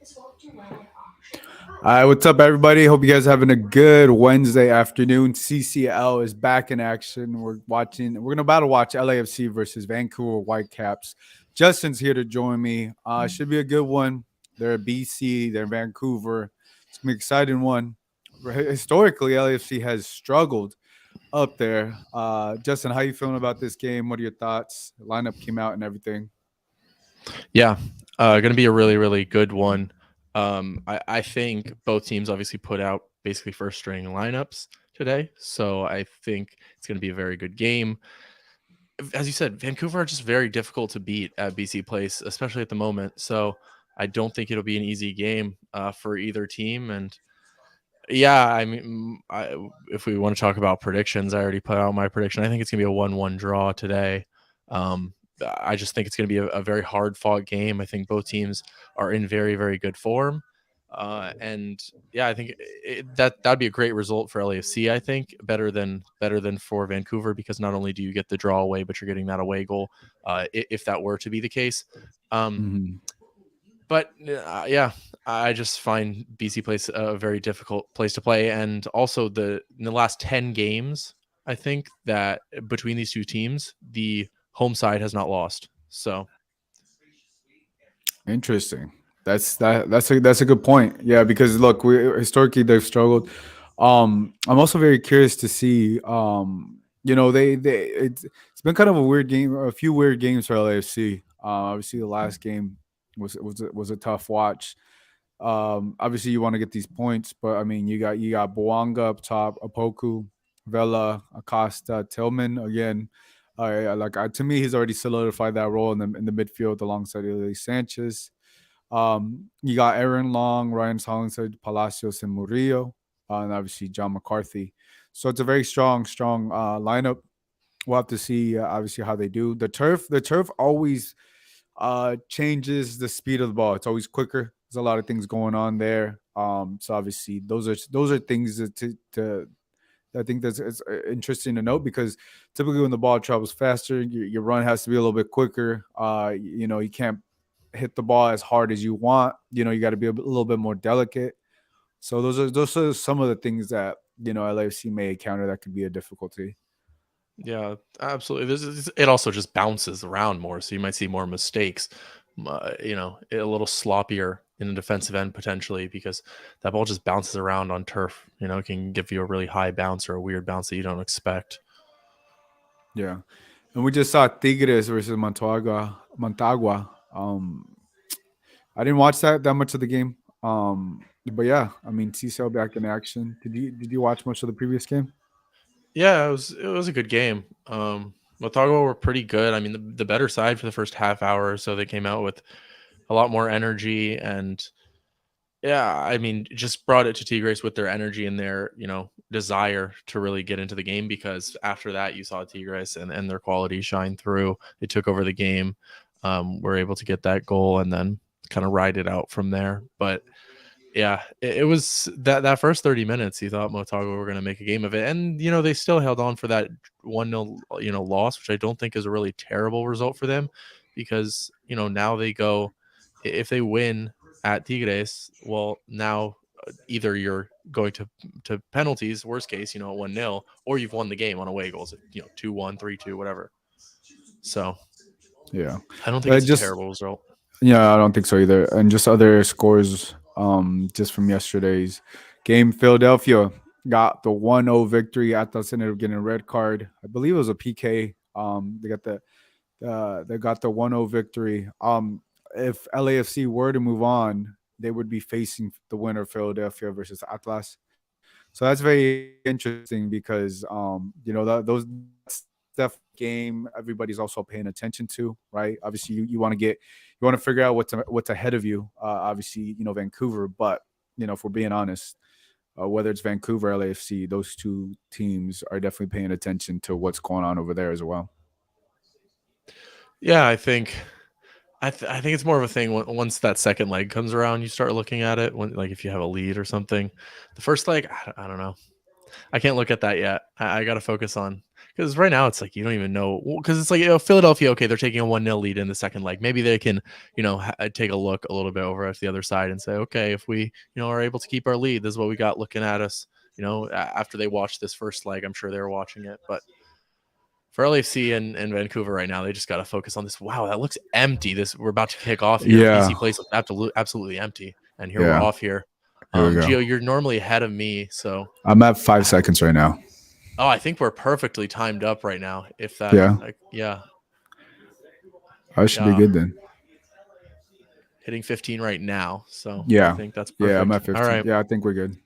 All right, what's up, everybody? Hope you guys having a good Wednesday afternoon. CCL is back in action. We're about to watch LAFC versus Vancouver Whitecaps. Justin's here to join me. Should be a good one. They're at BC, they're in Vancouver. It's gonna be an exciting one. Historically, LAFC has struggled up there. Justin, how you feeling about this game? What are your thoughts? The lineup came out and everything. Yeah, going to be a really, really good one. I think both teams obviously put out basically first string lineups today. So I think it's going to be a very good game. As you said, Vancouver are just very difficult to beat at BC Place, especially at the moment. So I don't think it'll be an easy game for either team. And yeah, I mean, if we want to talk about predictions, I already put out my prediction. I think it's going to be a 1-1 draw today. I just think it's going to be a very hard fought game. I think both teams are in very, very good form. And yeah, I think that'd be a great result for LAFC. I think better than for Vancouver, because not only do you get the draw away, but you're getting that away goal if that were to be the case. But yeah, I just find BC Place a very difficult place to play, and also in the last 10 games, I think that between these two teams, the home side has not lost. So Interesting. That's a good point. Yeah, because look, we historically they've struggled. I'm also very curious to see. It's been kind of a weird game, a few weird games for LAFC. Obviously, the last game was a tough watch. Obviously, you want to get these points, but I mean, you got Boanga up top, Apoku, Vela, Acosta, Tillman again. To me, he's already solidified that role in the midfield alongside Ilya Sanchez. You got Aaron Long, Ryan Hollingshead, Palacios, and Murillo, and obviously John McCarthy. So it's a very strong lineup. We'll have to see obviously how they do. The turf always changes the speed of the ball. It's always quicker. There's a lot of things going on there. So obviously those are things to I think that's it's interesting to note, because typically when the ball travels faster, your run has to be a little bit quicker. You can't hit the ball as hard as you want. You got to be a little bit more delicate. So those are some of the things that LAFC may encounter that could be a difficulty. yeah, absolutely. It also just bounces around more, so you might see more mistakes. A little sloppier in the defensive end potentially, because that ball just bounces around on turf. It can give you a really high bounce or a weird bounce that you don't expect. Yeah, and we just saw Tigres versus Montagua. I didn't watch that much of the game. But yeah, I mean, CCL back in action. Did you watch much of the previous game? Yeah, it was a good game. Motagua were pretty good. I mean, the better side for the first half hour or so. They came out with a lot more energy, and yeah, I mean, just brought it to Tigres with their energy and their desire to really get into the game, because after that you saw Tigres and their quality shine through. They took over the game, were able to get that goal, and then kind of ride it out from there. But yeah, it was that first 30 minutes, you thought Motagua were going to make a game of it. And, they still held on for that 1-0, loss, which I don't think is a really terrible result for them, because, now they go, if they win at Tigres, well, now either you're going to penalties, worst case, 1-0, or you've won the game on away goals, 2-1, 3-2, whatever. So Yeah, I don't think but it's a terrible result. yeah, I don't think so either. And just other scores, just from yesterday's game, Philadelphia got the 1-0 victory. Atlas ended up getting a red card. I believe it was a PK. They got the 1-0 victory. If LAFC were to move on, they would be facing the winner, Philadelphia versus Atlas. So that's very interesting, because that's the game everybody's also paying attention to, right? Obviously, you want to figure out what's ahead of you. Obviously, Vancouver, but if we're being honest, whether it's Vancouver or LAFC, those two teams are definitely paying attention to what's going on over there as well. Yeah, I think it's more of a thing once that second leg comes around, you start looking at it when, like, if you have a lead or something. The first leg, I don't know. I can't look at that yet. I got to focus on, Because right now it's like you don't even know, because it's like, Philadelphia, okay, they're taking a 1-0 lead in the second leg. Maybe they can, take a look a little bit over at the other side and say, okay, if we, are able to keep our lead, this is what we got looking at us. After they watched this first leg, I'm sure they were watching it. But for LAFC and Vancouver right now, they just got to focus on this. Wow, that looks empty. We're about to kick off here. Yeah. BC Place looks absolutely empty, and here we're Yeah. off here. Here we go. Gio, you're normally ahead of me, so I'm at 5 seconds right now. oh, I think we're perfectly timed up right now. If that, Yeah. yeah, I should be good then. hitting 15 right now, so I Yeah. think that's Yeah, I'm perfect. at 15. All right, Yeah, I think we're good.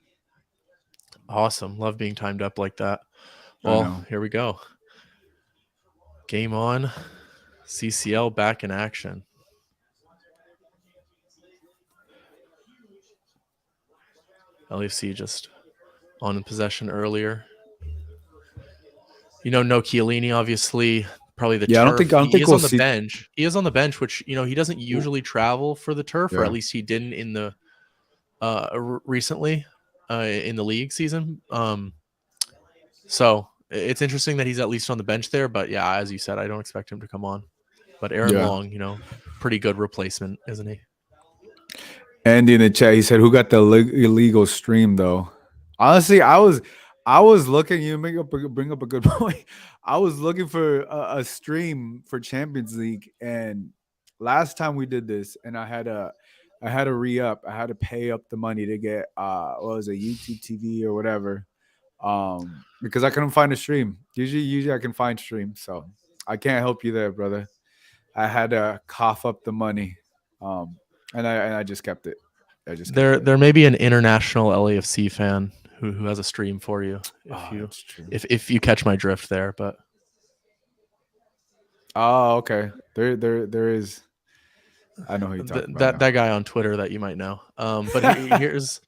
awesome. Love being timed up like that. I Well, know. here we go. Game on. CCL back in action. LAFC just on in possession earlier. No Chiellini, obviously. Probably the Yeah, turf. I don't He think is we'll on the see. bench. He is on the bench, which he doesn't usually travel for the turf, or Yeah. at least he didn't in the recently in the league season. So it's interesting that he's at least on the bench there. But yeah, as you said, I don't expect him to come on. But Aaron Yeah. Long, pretty good replacement, isn't he? Andy in the chat, he said, "Who got the illegal stream though?" Honestly, I was looking. You bring up a good point. I was looking for a stream for Champions League, and last time we did this, and I had to re-up. I had to pay up the money to get what was it, YouTube TV or whatever, because I couldn't find a stream. Usually I can find streams, so I can't help you there, brother. I had to cough up the money. And I just kept it. There may be an international LAFC fan who has a stream for you That's true. if you catch my drift there. But okay. There is. I know who you're talking about. That guy on Twitter that you might know. But here's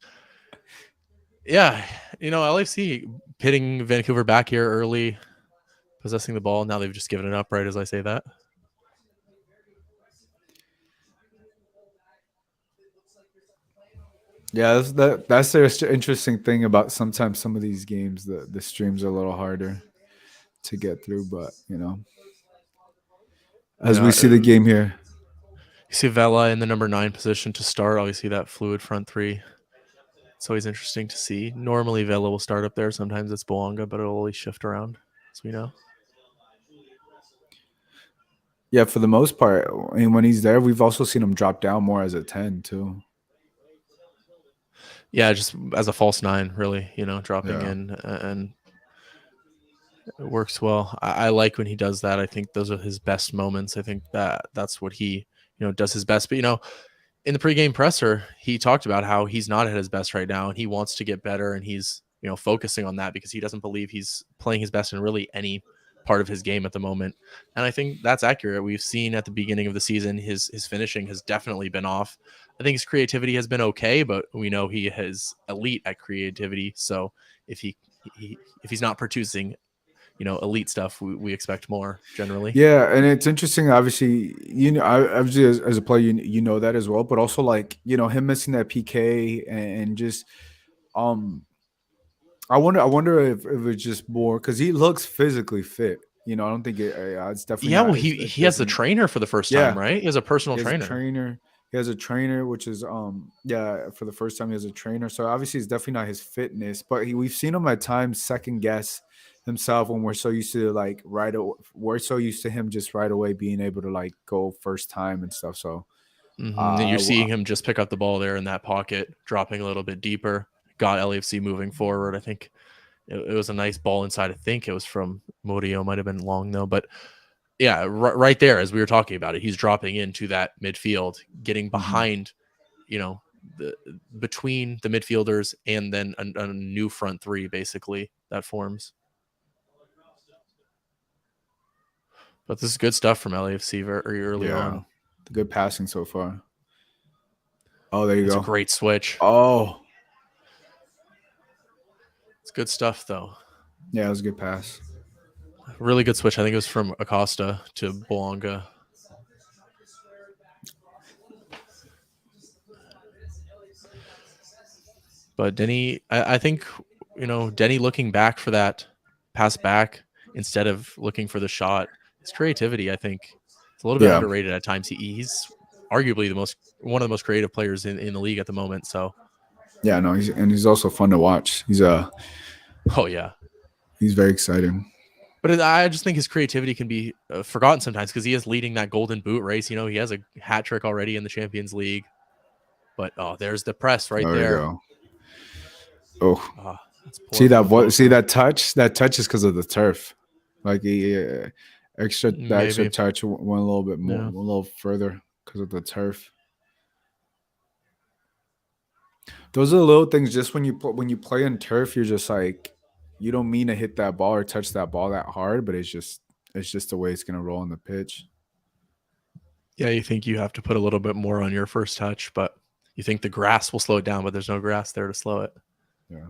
yeah, LAFC pitting Vancouver back here early, possessing the ball. Now they've just given it up right as I say that. Yeah, that's the interesting thing about sometimes some of these games. The streams are a little harder to get through, but as we see the game here, you see Vela in the number 9 position to start. Obviously, that fluid front three. It's always interesting to see. Normally, Vela will start up there. Sometimes it's Boanga, but it'll always shift around, as we know. Yeah, for the most part, and when he's there, we've also seen him drop down more as a 10 too. Yeah, just as a false 9, really, dropping in, and it works well. I like when he does that. I think those are his best moments. I think that's what he, does his best. But, in the pregame presser, he talked about how he's not at his best right now and he wants to get better. And he's, focusing on that because he doesn't believe he's playing his best in really any part of his game at the moment. And I think that's accurate. We've seen at the beginning of the season, his finishing has definitely been off. I think his creativity has been okay, but we know he is elite at creativity. So if he's not producing, elite stuff, we expect more generally. Yeah, and it's interesting. Obviously, obviously as a player, you know that as well. But also, like him missing that PK and just, I wonder if it's just more because he looks physically fit. I don't think it's definitely yeah. not. Well, he has the trainer for the first time, right? He has a personal trainer. He has a trainer, which is for the first time he has a trainer. So obviously it's definitely not his fitness, but we've seen him at times second guess himself when we're so used to we're so used to him just right away being able to like go first time and stuff. So you're seeing him just pick up the ball there in that pocket, dropping a little bit deeper, got LAFC moving forward. I think it was a nice ball inside. I think it was from Murillo, might have been long though, but yeah, right there as we were talking about it, he's dropping into that midfield, getting behind, between the midfielders and then a new front three basically that forms. But this is good stuff from LAFC very early on. Good passing so far. Oh, there you go. It's a great switch. Oh, it's good stuff though. Yeah, it was a good pass. Really good switch. I think it was from Acosta to Boanga. But Denny, I think, Denny looking back for that pass back, instead of looking for the shot. His creativity, I think, it's a little bit Yeah, underrated at times. He's arguably one of the most creative players in the league at the moment. So, yeah, no, he's also fun to watch. oh yeah. He's very exciting. But I just think his creativity can be forgotten sometimes because he is leading that Golden Boot race. You know, he has a hat trick already in the Champions League. But there's the press right There we there. go. Oh, That's poor from the see poker. that touch? That touch is because of the turf. Like the extra Maybe. touch went a little bit more, Yeah. a little further because of the turf. Those are the little things. Just when you play in turf, you're just like you don't mean to hit that ball or touch that ball that hard, but it's just the way it's gonna roll on the pitch. Yeah, you think you have to put a little bit more on your first touch, but you think the grass will slow it down, but there's no grass there to slow it. Yeah.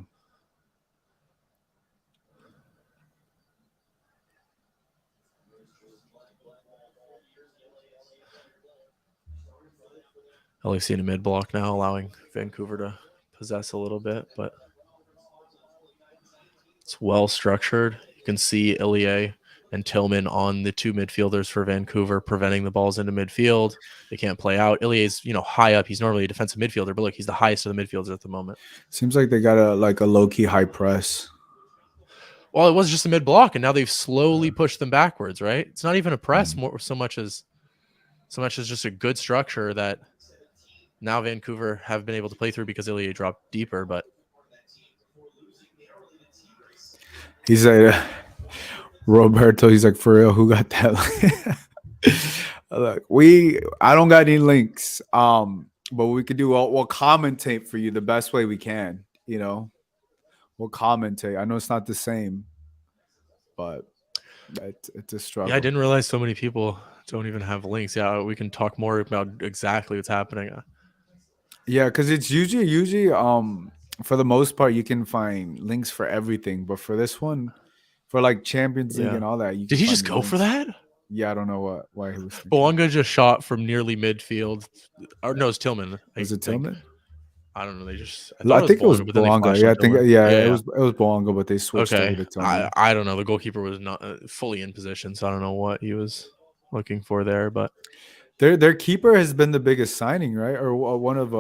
LAFC in a mid block now, allowing Vancouver to possess a little bit, but it's well structured. You can see Ilie and Tillman on the two midfielders for Vancouver, preventing the balls into midfield. They can't play out. Ilie's, high up. He's normally a defensive midfielder, but look, he's the highest of the midfielders at the moment. Seems like they got a low key high press. Well, it was just a mid block, and now they've slowly pushed them backwards. Right? It's not even a press, more so much as just a good structure that now Vancouver have been able to play through because Ilie dropped deeper. But He's like Roberto. He's like, for real, who got that? Look, I don't got any links. But we could do. We'll commentate for you the best way we can. We'll commentate. I know it's not the same, but it's a struggle. yeah, I didn't realize so many people don't even have links. Yeah, we can talk more about exactly what's happening. Yeah, because it's usually for the most part you can find links for everything, but for this one, for like Champions League Yeah. and all that, you Did can he find just the go for links. that? Yeah, I don't know why he was thinking. Bouanga just shot from nearly midfield. Or no, it's Tillman. I Was it think. Tillman? I don't know. I thought I it was think it was Bouanga, but then they Boanga. flashed Yeah, on I think Tillman. yeah, Yeah. it was Boanga, but they switched over Okay. to Tillman. I don't know. The goalkeeper was not fully in position, so I don't know what he was looking for there. But Their keeper has been the biggest signing, right? Or one of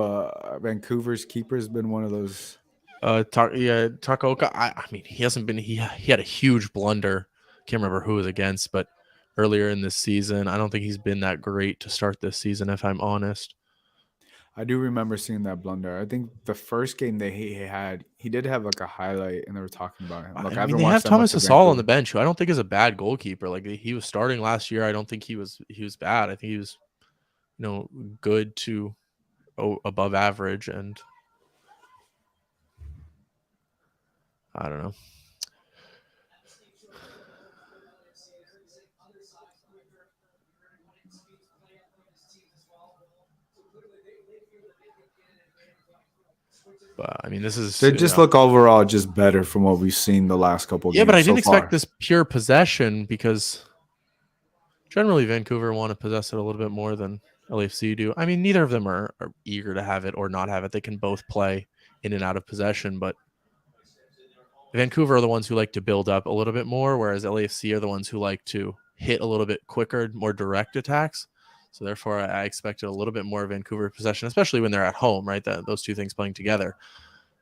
Vancouver's keepers been one of those. Takaoka. I mean, he hasn't been. He had a huge blunder. Can't remember who it was against, but earlier in this season, I don't think he's been that great to start this season. If I'm honest. I do remember seeing that blunder. I think the first game that he did have like a highlight, and they were talking about him. Look, I I mean, haven't they watched have that much Thomas of Hasal on the Vancouver. bench, who I don't think is a bad goalkeeper. Like he was starting last year. I don't think he was bad. I think he was, good to above average, and I don't know. But I mean, this is They just look overall just better from what we've seen the last couple yeah, but I games so didn't expect far. this pure possession because generally Vancouver want to possess it a little bit more than LAFC do. I mean, neither of them are eager to have it or not have it. They can both play in and out of possession, but Vancouver are the ones who like to build up a little bit more, whereas LAFC are the ones who like to hit a little bit quicker, more direct attacks. So therefore, I expected a little bit more Vancouver possession, especially when they're at home, right? Those two things playing together.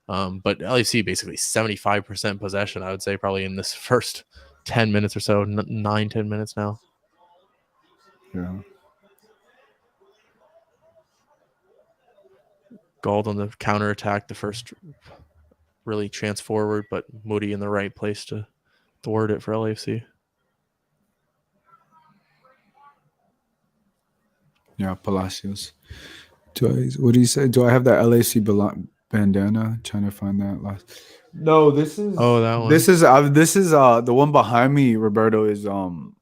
But LAFC basically 75% possession, I would say, probably in this first 10 minutes or so, 9-10 minutes now. Yeah. Gold on the counter attack, the first really chance forward, but Moody in the right place to thwart it for LAFC. Yeah, Palacios. What do you say? Do I have that LAC bandana? Trying to find that last. No, this is that one. this is the one behind me. Roberto is the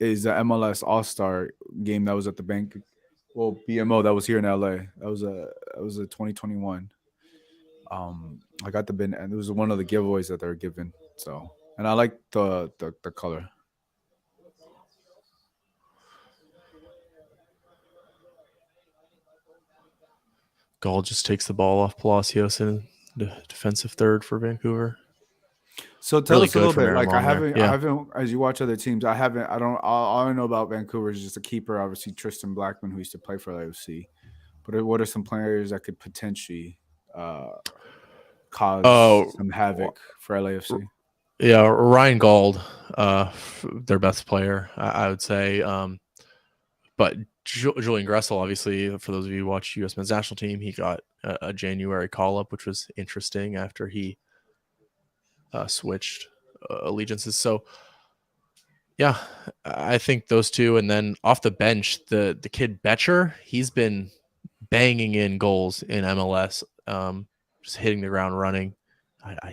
MLS All Star game that was at the bank. Well, BMO that was here in LA. That was a 2021. I got the bin, and it was one of the giveaways that they're giving. So, and I like the color. Gall just takes the ball off Palacios in the defensive third for Vancouver. So tell Really us a good little from bit. Aaron Like Long there. I Yeah. haven't, as you watch other teams, I haven't, I don't, all I know about Vancouver is just a keeper, obviously Tristan Blackman, who used to play for LAFC. But what are some players that could potentially uh, cause Oh, some havoc for LAFC? yeah. Ryan Gauld, their best player, I would say. But Julian Gressel, obviously, for those of you who watch U.S. men's national team, he got a January call up, which was interesting after he switched allegiances. So yeah, I think those two, and then off the bench, the kid Betcher, he's been banging in goals in MLS, just hitting the ground running.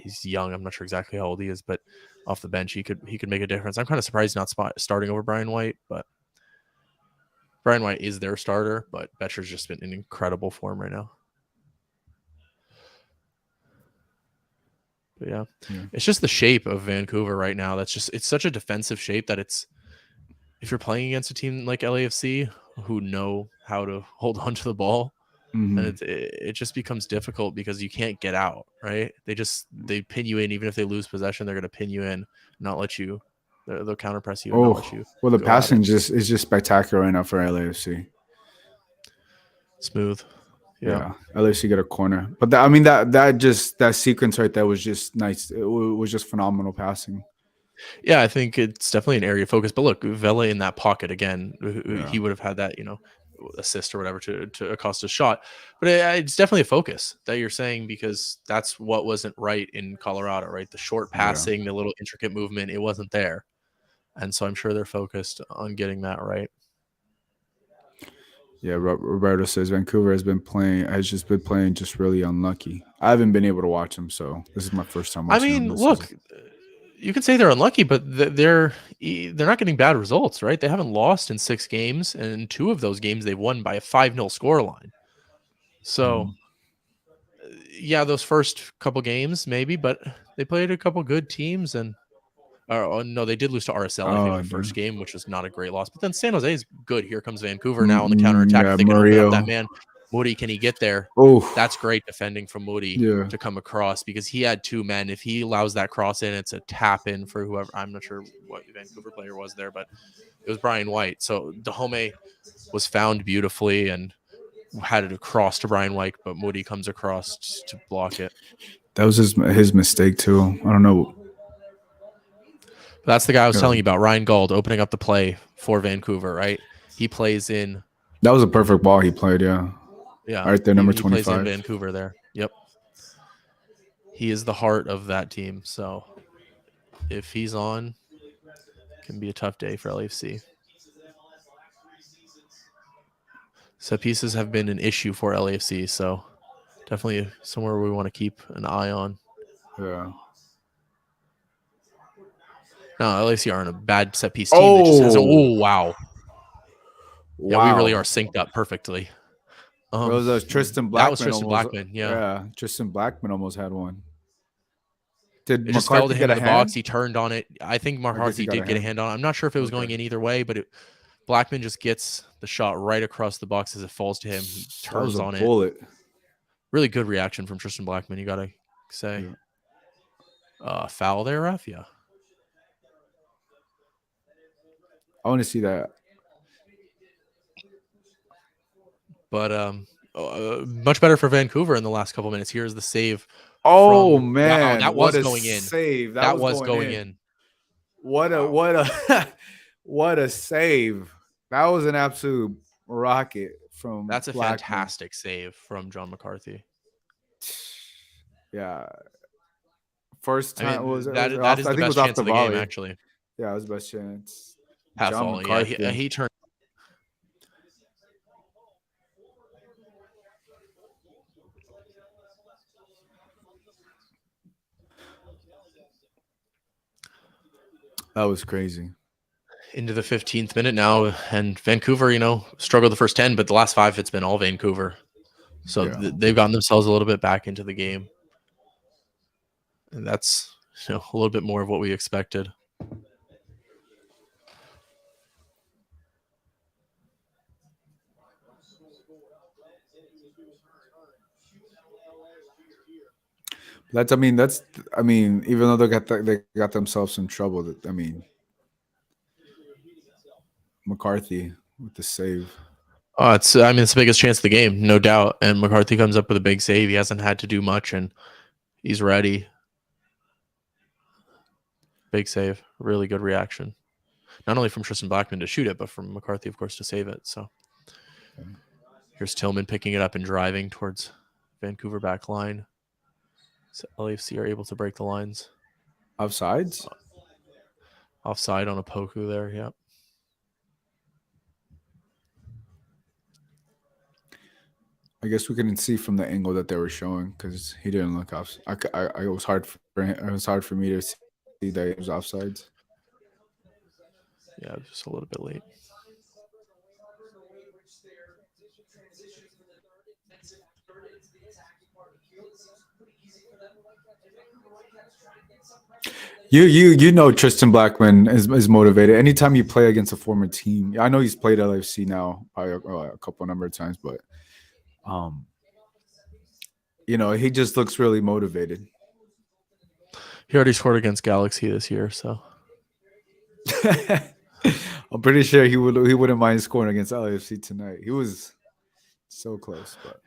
He's young. I'm not sure exactly how old he is, but off the bench, he could make a difference. I'm kind of surprised he's not starting over Brian White, but Brian White is their starter, but Betcher's just been in incredible form right now. But yeah, it's just the shape of Vancouver right now. It's such a defensive shape that if you're playing against a team like LAFC who know how to hold on to the ball, then Mm-hmm. it just becomes difficult because you can't get out, right? They pin you in. Even if they lose possession, they're going to pin you in, not let you. They'll counter press you and not let Oh, you well, the go at passing it. just is just spectacular right now for LAFC. Smooth. Yeah. Yeah, LAFC get a corner, but I mean that sequence right there was just nice. It was just phenomenal passing. Yeah, I think it's definitely an area of focus. But look, Vela in that pocket again, Yeah, he would have had that, assist or whatever to Acosta's shot. But it's definitely a focus that you're saying because that's what wasn't right in Colorado, right? The short yeah, passing, the little intricate movement, it wasn't there. And so I'm sure they're focused on getting that right. yeah. Roberto says Vancouver has just been playing just really unlucky. I haven't been able to watch them, so this is my first time I watching them mean, this season. look, you can say they're unlucky, but they're not getting bad results, right? They haven't lost in 6 games, and in 2 of those games they've won by a 5-0 scoreline. So Mhm. yeah, those first couple games maybe, but they played a couple good teams, and oh no, they did lose to RSL, I think, Oh, in the first game, which was not a great loss. But then San Jose is good. Here comes Vancouver now on the mm-mm, counterattack. If yeah, they can open up Murillo. that man, Moody, can he get there? Oh, That's great defending from Moody yeah. to come across because he had 2 men. If he allows that cross in, it's a tap in for whoever. I'm not sure what Vancouver player was there, but it was Brian White. So Dahome was found beautifully and had it across to Brian White, but Moody comes across to block it. That was his mistake too. I don't know. That's the guy I was Yeah. telling you about, Ryan Gauld, opening up the play for Vancouver, right? He plays in, That was a perfect ball he played. Yeah, yeah, right there, number he plays in 25. Vancouver there. Yep. He is the heart of that team. So if he's on, it can be a tough day for LAFC. Set pieces have been an issue for LAFC, so definitely somewhere we want to keep an eye on. Yeah. No, LAFC aren't a bad set piece team. They just hasn't. Oh, Oh wow, yeah, we really are wow. synced up perfectly. It was Tristan That was Blackman Tristan almost. Blackman. Yeah, Yeah, Tristan Blackman almost had one. Did it just fell to McCarthy him get in a the box. hand? He turned on it. I think I guess he McCarthy got a did get a hand. hand on it. I'm not sure if it was Okay. going in either way, but Blackman just gets the shot right across the box as it falls to him. He That was turns a on it. bullet. Really good reaction from Tristan Blackman. You gotta say, Yeah. foul there, ref. Yeah, I want to see that. but much better for Vancouver in the last couple minutes. Here's the save Oh from. Wow, man, that what was a going in. save! That That was was going going in. in. What a Wow. what a what a save! That was an absolute rocket from That's a Blackman. fantastic save from John McCarthy. Yeah, first I time was mean, it was it that off? is I the think it best was off chance the of the game, volley. actually. Yeah, it was best chance. Pat John falling. Yeah, McCarthy. he turned. That was crazy. Into the 15th minute now, and Vancouver, struggled the first 10, but the last 5, it's been all Vancouver. So Yeah. they've gotten themselves a little bit back into the game, and that's a little bit more of what we expected. That's I mean that's I mean even though they got themselves in trouble. I mean McCarthy with the save. It's I mean it's the biggest chance of the game, no doubt. And McCarthy comes up with a big save. He hasn't had to do much, and he's ready. Big save, really good reaction. Not only from Tristan Blackman to shoot it, but from McCarthy, of course, to save it. So here's Tillman picking it up and driving towards Vancouver back line. So LAFC are able to break the lines. Offsides? Offside on a Poku there, yep. I guess we couldn't see from the angle that they were showing because he didn't look off. It was hard for him, it was hard for me to see that he was offsides. Yeah, just a little bit late. You know Tristan Blackman is motivated. Anytime you play against a former team, I know he's played LAFC now probably a couple number of times, but um, he just looks really motivated. He already scored against Galaxy this year, so I'm pretty sure he wouldn't mind scoring against LAFC tonight. He was so close, but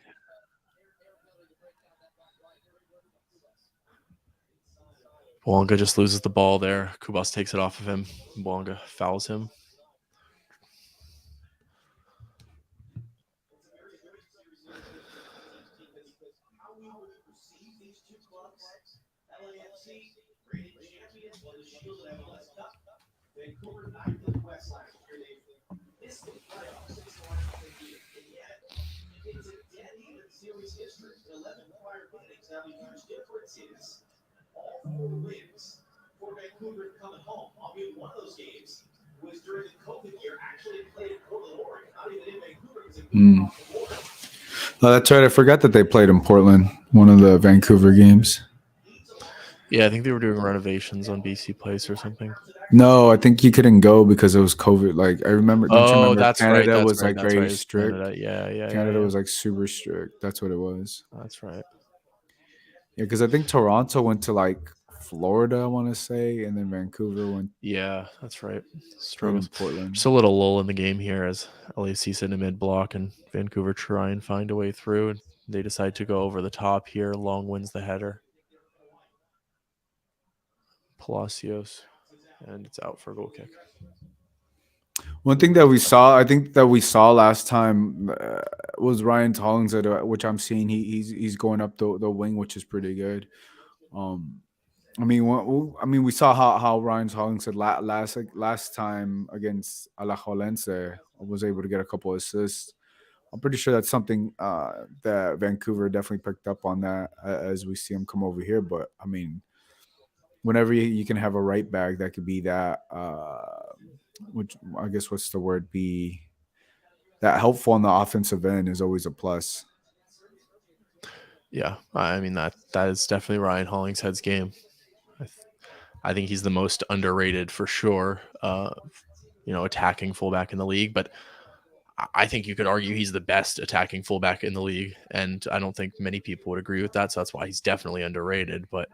Bouanga just loses the ball there. Kubas takes it off of him. Bouanga fouls him. That's right. I forgot that they played in Portland, one of the Vancouver games. Yeah, I think they were doing renovations on BC Place or something. No, I think you couldn't go because it was COVID. Like I remember, don't you remember? That's Canada right. That's was right. like That's very right. strict. Canada. Yeah. Canada was like super strict. That's what it was. That's right. Yeah, because I think Toronto went to like Florida, I want to say, and then Vancouver went. Yeah, that's right. Played in Struggles. Portland. Just a little lull in the game here as LAFC sit in mid block and Vancouver try and find a way through. And they decide to go over the top here. Long wins the header. Palacios, and it's out for a goal kick. One thing that we saw, I think that we saw last time was Ryan Hollingshead, which I'm seeing he's going up the wing, which is pretty good. I mean, we saw how Ryan Hollingshead last time against Alajuelense was able to get a couple assists. I'm pretty sure that's something that Vancouver definitely picked up on that as we see him come over here. But I mean, whenever you can have a right back that could be that, which I guess what's the word, be that helpful on the offensive end is always a plus. Yeah, I mean that is definitely Ryan Hollingshead's game. I think he's the most underrated for sure. Attacking fullback in the league, but I think you could argue he's the best attacking fullback in the league, and I don't think many people would agree with that. So that's why he's definitely underrated. But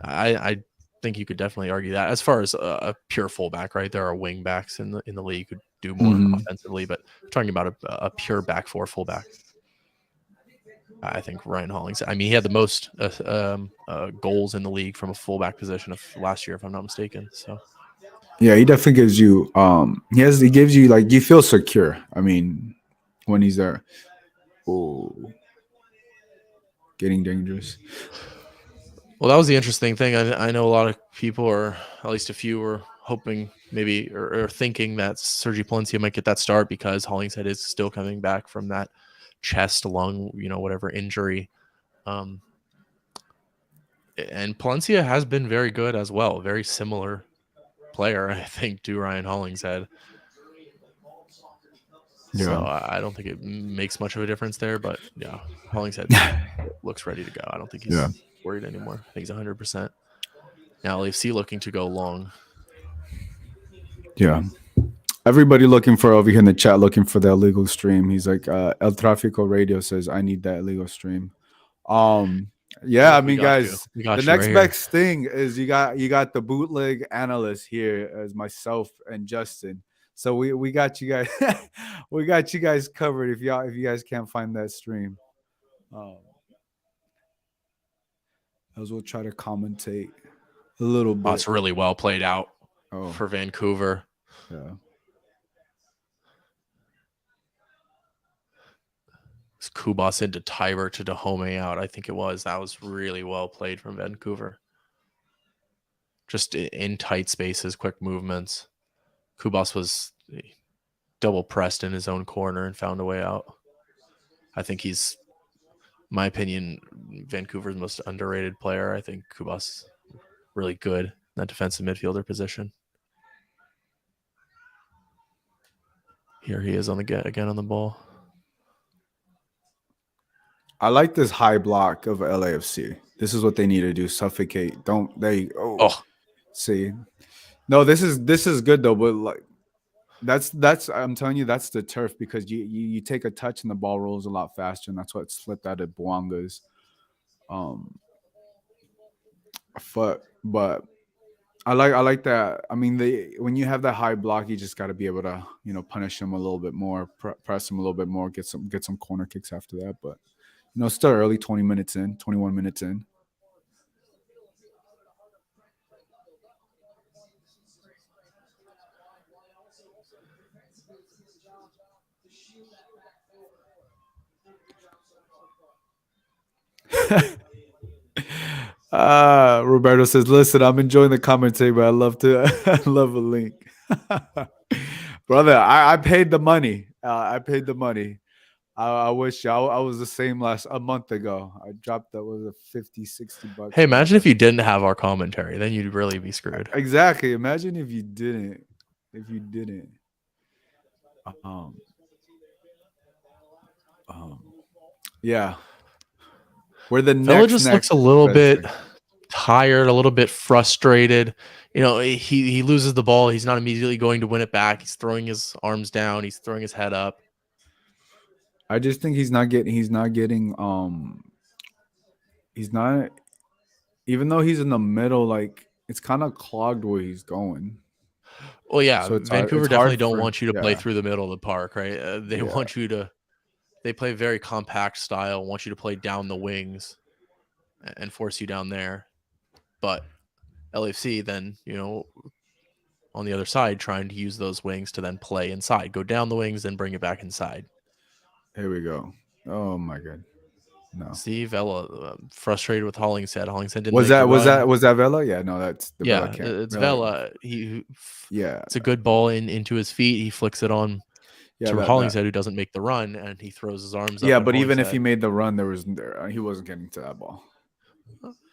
I think you could definitely argue that. As far as a pure fullback, right? There are wing backs in the league who do more offensively, but talking about a pure back four fullback, I think Ryan Hollingshead. I mean, he had the most goals in the league from a fullback position of last year, if I'm not mistaken. So. Yeah, he definitely gives you. He gives you like you feel secure. I mean, when he's there. Oh, getting dangerous. Well, that was the interesting thing. I know a lot of people, or at least a few, were hoping maybe or thinking that Sergi Palencia might get that start because Hollingshead is still coming back from that chest lung, whatever injury. And Palencia has been very good as well. Very similar player, I think, to Ryan Hollingshead. Yeah. So I don't think it makes much of a difference there, but yeah, Hollingshead looks ready to go. I don't think he's worried anymore. I think he's 100%. Now LAFC looking to go long. Yeah. Everybody looking for over here in the chat, looking for the illegal stream. He's like, El Tráfico Radio says, I need that illegal stream. Yeah, I We mean, got you. guys, We the got you right next here. best thing is you got the bootleg analyst here as myself and Justin. So we got you guys we got you guys covered if you guys can't find that stream. Um, as we'll try to commentate a little Oh, bit. it's really well played out Oh, for Vancouver. yeah. It's Kubas into Tiber to Dahome out. I think it was. That was really well played from Vancouver. Just in tight spaces, quick movements. Kubas was double pressed in his own corner and found a way out. I think he's, in my opinion, Vancouver's most underrated player. I think Kubas really good in that defensive midfielder position. Here he is on the get again on the ball. I like this high block of LAFC. This is what they need to do. Suffocate. Don't they Oh, see. No, this is good though, but like that's I'm telling you that's the turf because you take a touch and the ball rolls a lot faster, and that's what slipped out of Bwanga's foot. But I like that. I mean, when you have that high block, you just got to be able to punish him a little bit more, press him a little bit more, get some corner kicks after that. But still early, 20 minutes in, 21 minutes in. Roberto says, "Listen, I'm enjoying the commentary, but I love to, I love a link, brother. I paid the money. I paid the money. I wish I was the same last a month ago. I dropped that was a 50, $60 hey, or imagine if whatever. you didn't have our commentary. Then you'd really be screwed. Exactly. Imagine if you didn't. If you didn't. Um. Um. Yeah. We're the Vela next just looks a little best bit thing. tired, a little bit frustrated. He loses the ball. He's not immediately going to win it back. He's throwing his arms down. He's throwing his head up. I just think he's not getting he's not even though he's in the middle, like it's kind of clogged where he's going. Well, yeah, So it's Vancouver definitely hard don't for want you to play yeah, through the middle of the park, right? They yeah. want you to. They play very compact style. Want you to play down the wings and force you down there. But LAFC then, on the other side, trying to use those wings to then play inside, go down the wings, then bring it back inside. Here we go. Oh my god. No. See, Vela frustrated with Hollingshead. Hollingshead didn't Was make the that was run. that was that Vela? Yeah, no, that's the Vela Yeah, can't. it's Vela, Vela. yeah, It's a good ball into his feet. He flicks it on yeah, to that Hollingshead, who doesn't make the run, and he throws his arms up yeah. at But even if he Hollingshead. made the run, he wasn't getting to that ball.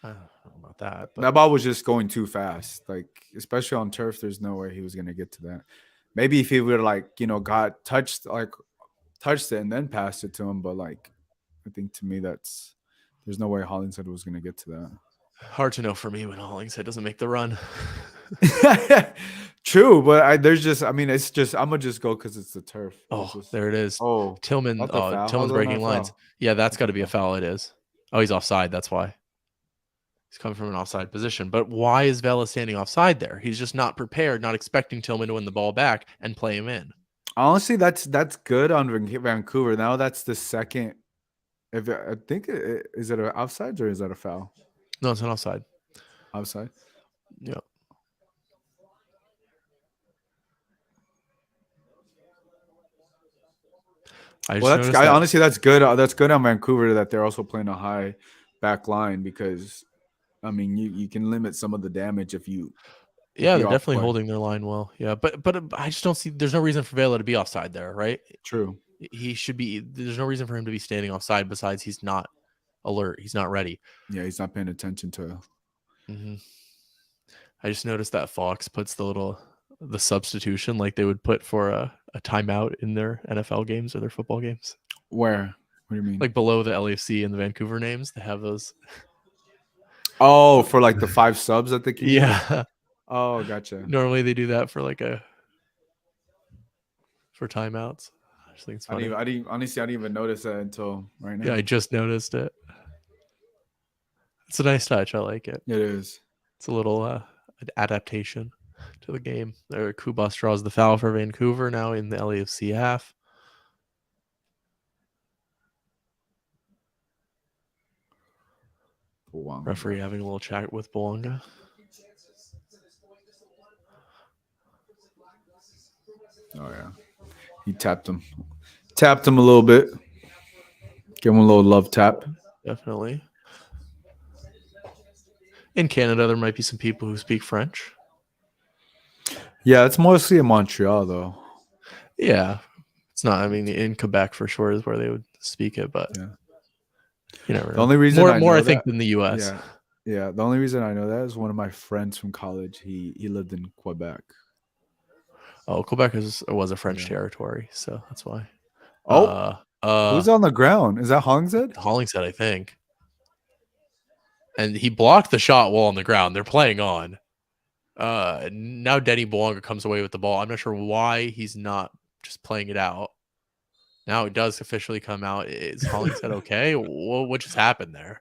I don't know about that, but That ball was just going too fast. Like especially on turf, there's no way he was gonna get to that. Maybe if he would like got touched it and then passed it to him, but like I think to me there's no way Hollingshead was gonna get to hard to know for me when Hollingshead doesn't make the run. that. True, but it's just I'm gonna just go because it's the turf. It's Oh, just there it is. oh Tillman. that's a foul. How's Tillman's that not breaking a lines. foul? Yeah, that's That's got a to be a foul. foul. It is. Oh, he's offside. That's why. He's coming from an offside position. But why is Vela standing offside there? He's just not prepared, not expecting Tillman to win the ball back and play him in. Honestly, that's good on Vancouver. Now that's the second. If I think is it an offside or is that a foul? No, it's an offside. Outside. Yeah. I Well, just noticed that. honestly that's good. That's good on Vancouver that they're also playing a high back line because I mean you can limit some of the damage if Yeah, you they're off definitely play. holding their line well. Yeah, but I just don't see. There's no reason for Vela to be offside there, right? True. He should be. There's no reason for him to be standing offside. Besides, he's not alert. He's not ready. Yeah, he's not paying attention to. Hmm. I just noticed that Fox puts the substitution like they would put for a timeout in their NFL games or their football games. Where? What do you mean? Like below the LAFC and the Vancouver names, they have those. Oh, for like the 5 subs that they can use. Yeah. Oh, gotcha. Normally they do that for for timeouts. I just think it's funny. I didn't honestly I didn't even notice that until right Yeah, I now. just noticed it. It's a nice touch. I like it. It is. It's a little adaptation to the game. Kubas draws the foul for Vancouver now in the LAFC half. Buanga. Referee having a little chat with Buanga. Oh yeah, he tapped him a little bit. Give him a little love tap. Definitely. In Canada, there might be some people who speak French. Yeah, it's mostly in Montreal though. Yeah, it's not. I mean, in Quebec for sure is where they would speak it, but yeah. You never know. The only reason more I think than the U.S. Yeah. The only reason I know that is one of my friends from college. He lived in Quebec. Oh, Quebec was a French territory, so that's why. Who's on the ground? Is that Hollingshead? Hollingshead, I think. And he blocked the shot while on the ground. They're playing on. Now Denny Bouanga comes away with the ball. I'm not sure why he's not just playing it out. Now it does officially come out. Is Hollingshead okay? What just happened there?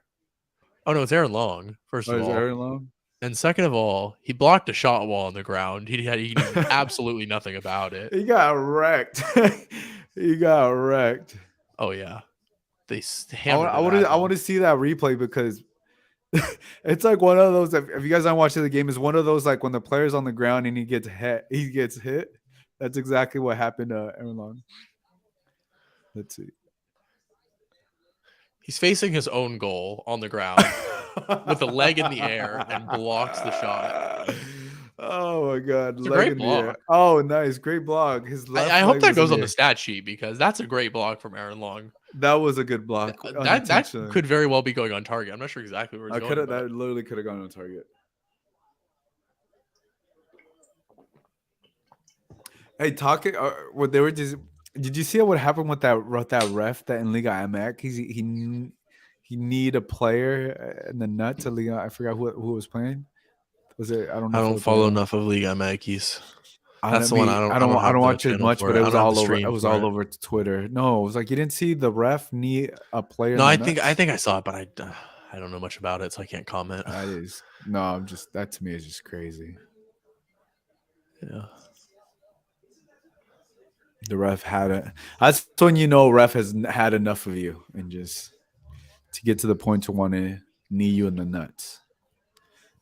Oh no, it's Aaron Long. First of all, Aaron Long. And second of all, he blocked a shot while on the ground. He knew absolutely nothing about it. He got wrecked. He got wrecked. Oh yeah, they hammered. I want to see that replay because it's like one of those. If you guys aren't watching the game, it's one of those like when the player's on the ground and he gets hit. That's exactly what happened to Aaron Long. Let's see. He's facing his own goal on the ground with a leg in the air and blocks the shot. Oh my god! It's a great block. Oh, nice, great block. His left. I hope that goes on the stat sheet because that's a great block from Aaron Long. That was a good block. That could very well be going on target. I'm not sure exactly where it's going. That literally could have gone on target. Hey, talking. What they were just. Did you see what happened with that ref that in Liga MX? He need a player in the nuts of Liga. I forgot who was playing. Was it? I don't know. I don't follow enough of Liga MX. That's the one I don't watch as much, but it was all over. It was all over Twitter. No, it was like you didn't see the ref need a player. No, I think I saw it, but I don't know much about it, so I can't comment. That to me is just crazy. Yeah. The ref had it. That's when you know ref has had enough of you and just to get to the point to want to knee you in the nuts.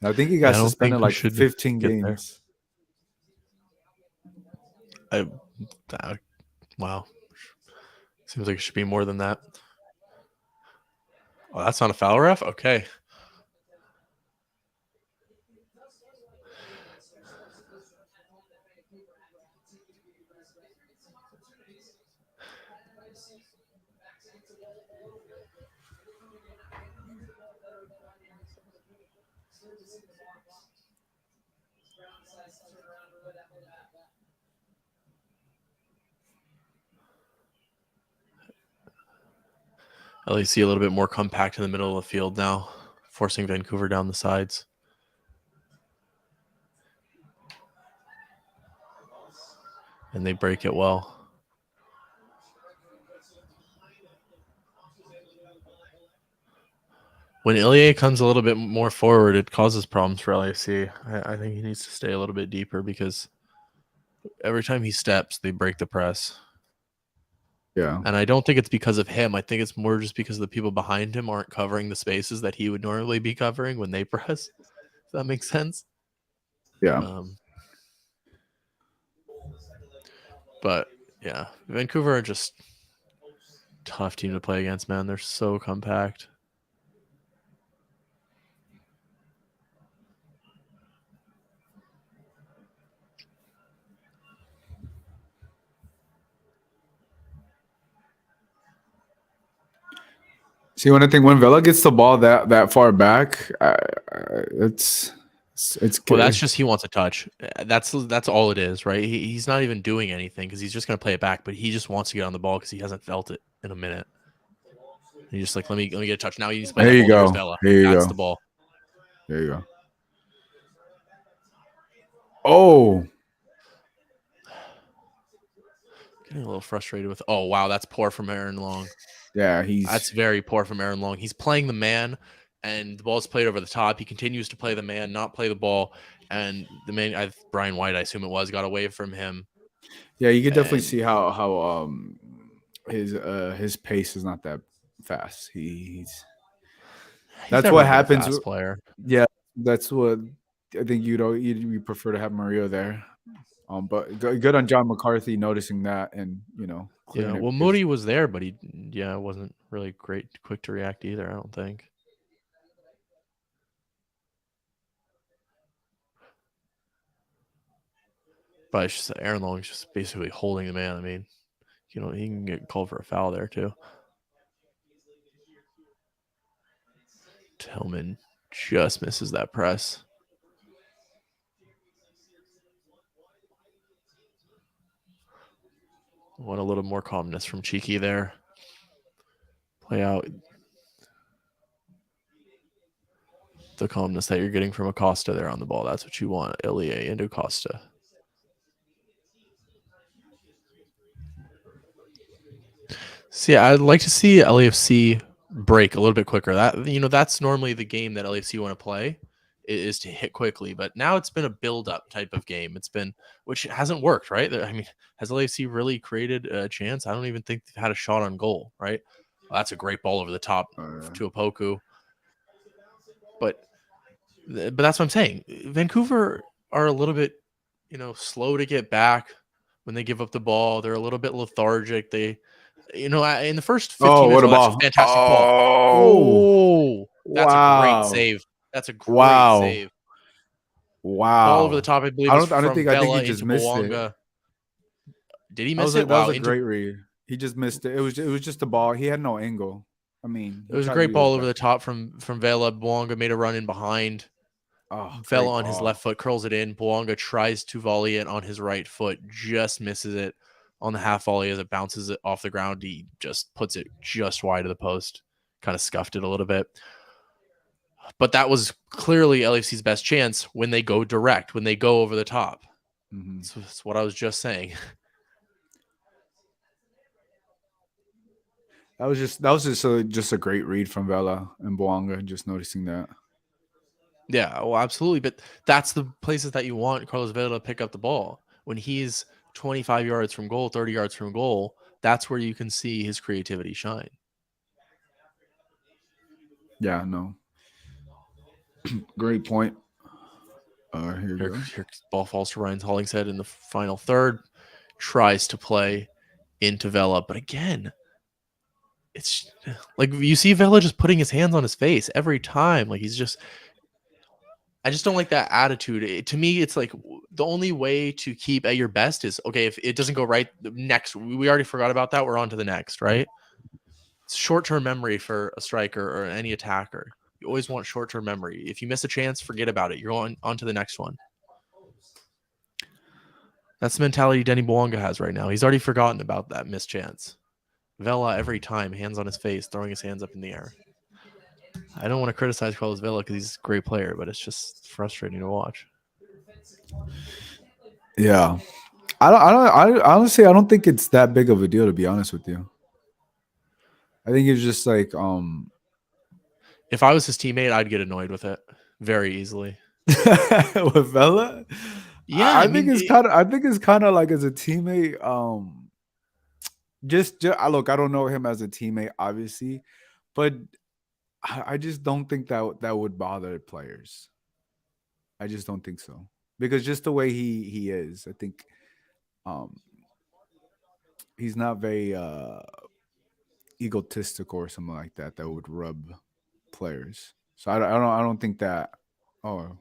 And I think he got suspended like 15 games. Wow. Seems like it should be more than that. Oh, that's not a foul, ref? Okay. LAC a little bit more compact in the middle of the field now, forcing Vancouver down the sides. And they break it well. When Ilya comes a little bit more forward, it causes problems for LAC. I think he needs to stay a little bit deeper because every time he steps, they break the press. Yeah. And I don't think it's because of him. I think it's more just because the people behind him aren't covering the spaces that he would normally be covering when they press. Does that make sense? Yeah. But yeah, Vancouver are just tough team to play against, man. They're so compact. See, when Vela gets the ball that far back, it's well, that's just he wants a touch. That's all it is, right? He's not even doing anything because he's just going to play it back, but he just wants to get on the ball because he hasn't felt it in a minute. And he's just like, let me get a touch. Now he's playing. There you go. That's the ball. There you go. Oh. Getting a little frustrated with. Oh wow, that's poor from Aaron Long. Yeah, that's very poor from Aaron Long. He's playing the man. and the ball's played over the top. He continues to play the man, not play the ball, and the man, Brian White, I assume it was, got away from him. Yeah, you could definitely And see how his pace is not that fast. he's That's never what been a happens. fast player. Yeah, that's what I think. You prefer to have Mario there. But good on John McCarthy noticing that and Yeah, clearing it well, because Moody was there, but he wasn't really quick to react either, I don't think. But it's just Aaron Long's just basically holding the man. I mean, he can get called for a foul there too. Tillman just misses that press. Want a little more calmness from Cheeky there. Play out the calmness that you're getting from Acosta there on the ball. That's what you want, Ilie and Acosta. So yeah, I'd like to see LAFC break a little bit quicker. That's normally the game that LAFC want to play, is to hit quickly. But now it's been a build-up type of game. It's been, which hasn't worked, right? I mean, has LAFC really created a chance? I don't even think they've had a shot on goal, right? Well, that's a great ball over the top to Opoku. But that's what I'm saying. Vancouver are a little bit, slow to get back when they give up the ball. They're a little bit lethargic. They, in the first 15 minutes, what a that's a ball! fantastic ball. Oh, Oh, that's a great wow, save. That's a great wow, save. Ball over the wow. top, I believe, I was don't. I don't from think. I think he Vela just into missed it. Bawanga. Did he miss it? That was Wow, a great read. He just missed it. It was just a ball. He had no angle. I mean, it he was a tried to great do his ball over best. the top from Vela. Bawanga made a run in behind. Oh, Vela great on his ball. left foot curls it in. Bawanga tries to volley it on his right foot, just misses it on the half volley as it bounces it off the ground. He just puts it just wide of the post, kind of scuffed it a little bit. But that was clearly LAFC's best chance when they go direct, when they go over the top. Mm-hmm. That's what I was just saying. That was just a great read from Vela and Boanga. Just noticing that. Yeah, well, absolutely. But that's the places that you want Carlos Vela to pick up the ball. When he's 25 yards from goal, 30 yards from goal, that's where you can see his creativity shine. Yeah, no. Great point. Here you go. Here, ball falls to Ryan Hollingshead in the final third. Tries to play into Vela, but again, it's like you see Vela just putting his hands on his face every time. Like I just don't like that attitude. To me, it's like the only way to keep at your best is, okay, if it doesn't go right, next, we already forgot about that. We're on to the next, right? It's short-term memory for a striker or any attacker. You always want short-term memory. If you miss a chance, forget about it. You're on to the next one. That's the mentality Denny Bouanga has right now. He's already forgotten about that missed chance. Vela, every time, hands on his face, throwing his hands up in the air. I don't want to criticize Carlos Vela because he's a great player, but it's just frustrating to watch. Yeah, honestly, I don't think it's that big of a deal, to be honest with you. I think it's just like, if I was his teammate, I'd get annoyed with it very easily. with Vela, Yeah, I think it's kind of. I think it's kind of like as a teammate. Just look, I don't know him as a teammate, obviously, but I just don't think that would bother players. I just don't think so because just the way he is, I think um he's not very egotistical or something like that would rub players. So I don't think that. Oh,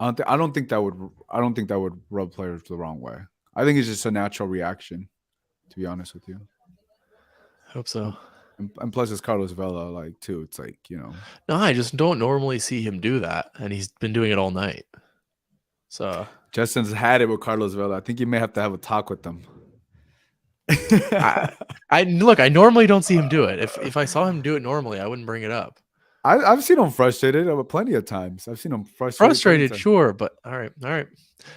I don't think that would rub players the wrong way. I think it's just a natural reaction, to be honest with you. Hope so. And plus, it's Carlos Vela, like too. It's like No, I just don't normally see him do that, and he's been doing it all night. So Justin's had it with Carlos Vela. I think you may have to have a talk with them. I look. I normally don't see him do it. If I saw him do it normally, I wouldn't bring it up. I've seen him frustrated plenty of times. I've seen him frustrated, sure, but all right.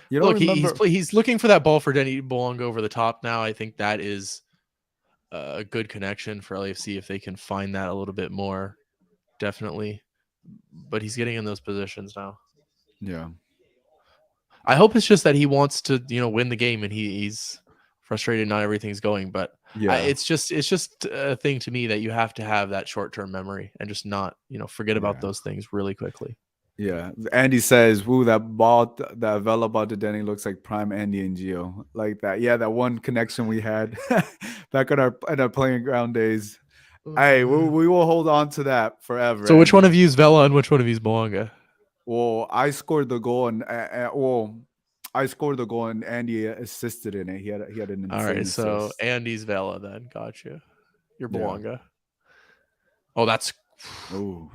You don't Look, remember? he's looking for that ball for Denny Bouanga over the top now. I think that is a good connection for LAFC if they can find that a little bit more. definitely. But he's getting in those positions now. Yeah. I hope it's just that he wants to, win the game, and he's frustrated not everything's going. But Yeah. it's just a thing to me that you have to have that short term memory and just not forget about Yeah. those things really quickly. Yeah. Andy says, "Woo, that ball, that Vela ball to Denny looks like prime Andy and Gio, like that." Yeah, that one connection we had back in our playing ground days. Hey, we will hold on to that forever, So which one of Andy. you is Vela and which one of you is Boanga? Well, I scored the goal, and I scored the goal, and Andy assisted in it. He had an All insane right, so assist. Andy's Vela then. Gotcha. You're Yeah. Boanga. Oh, that's Oh,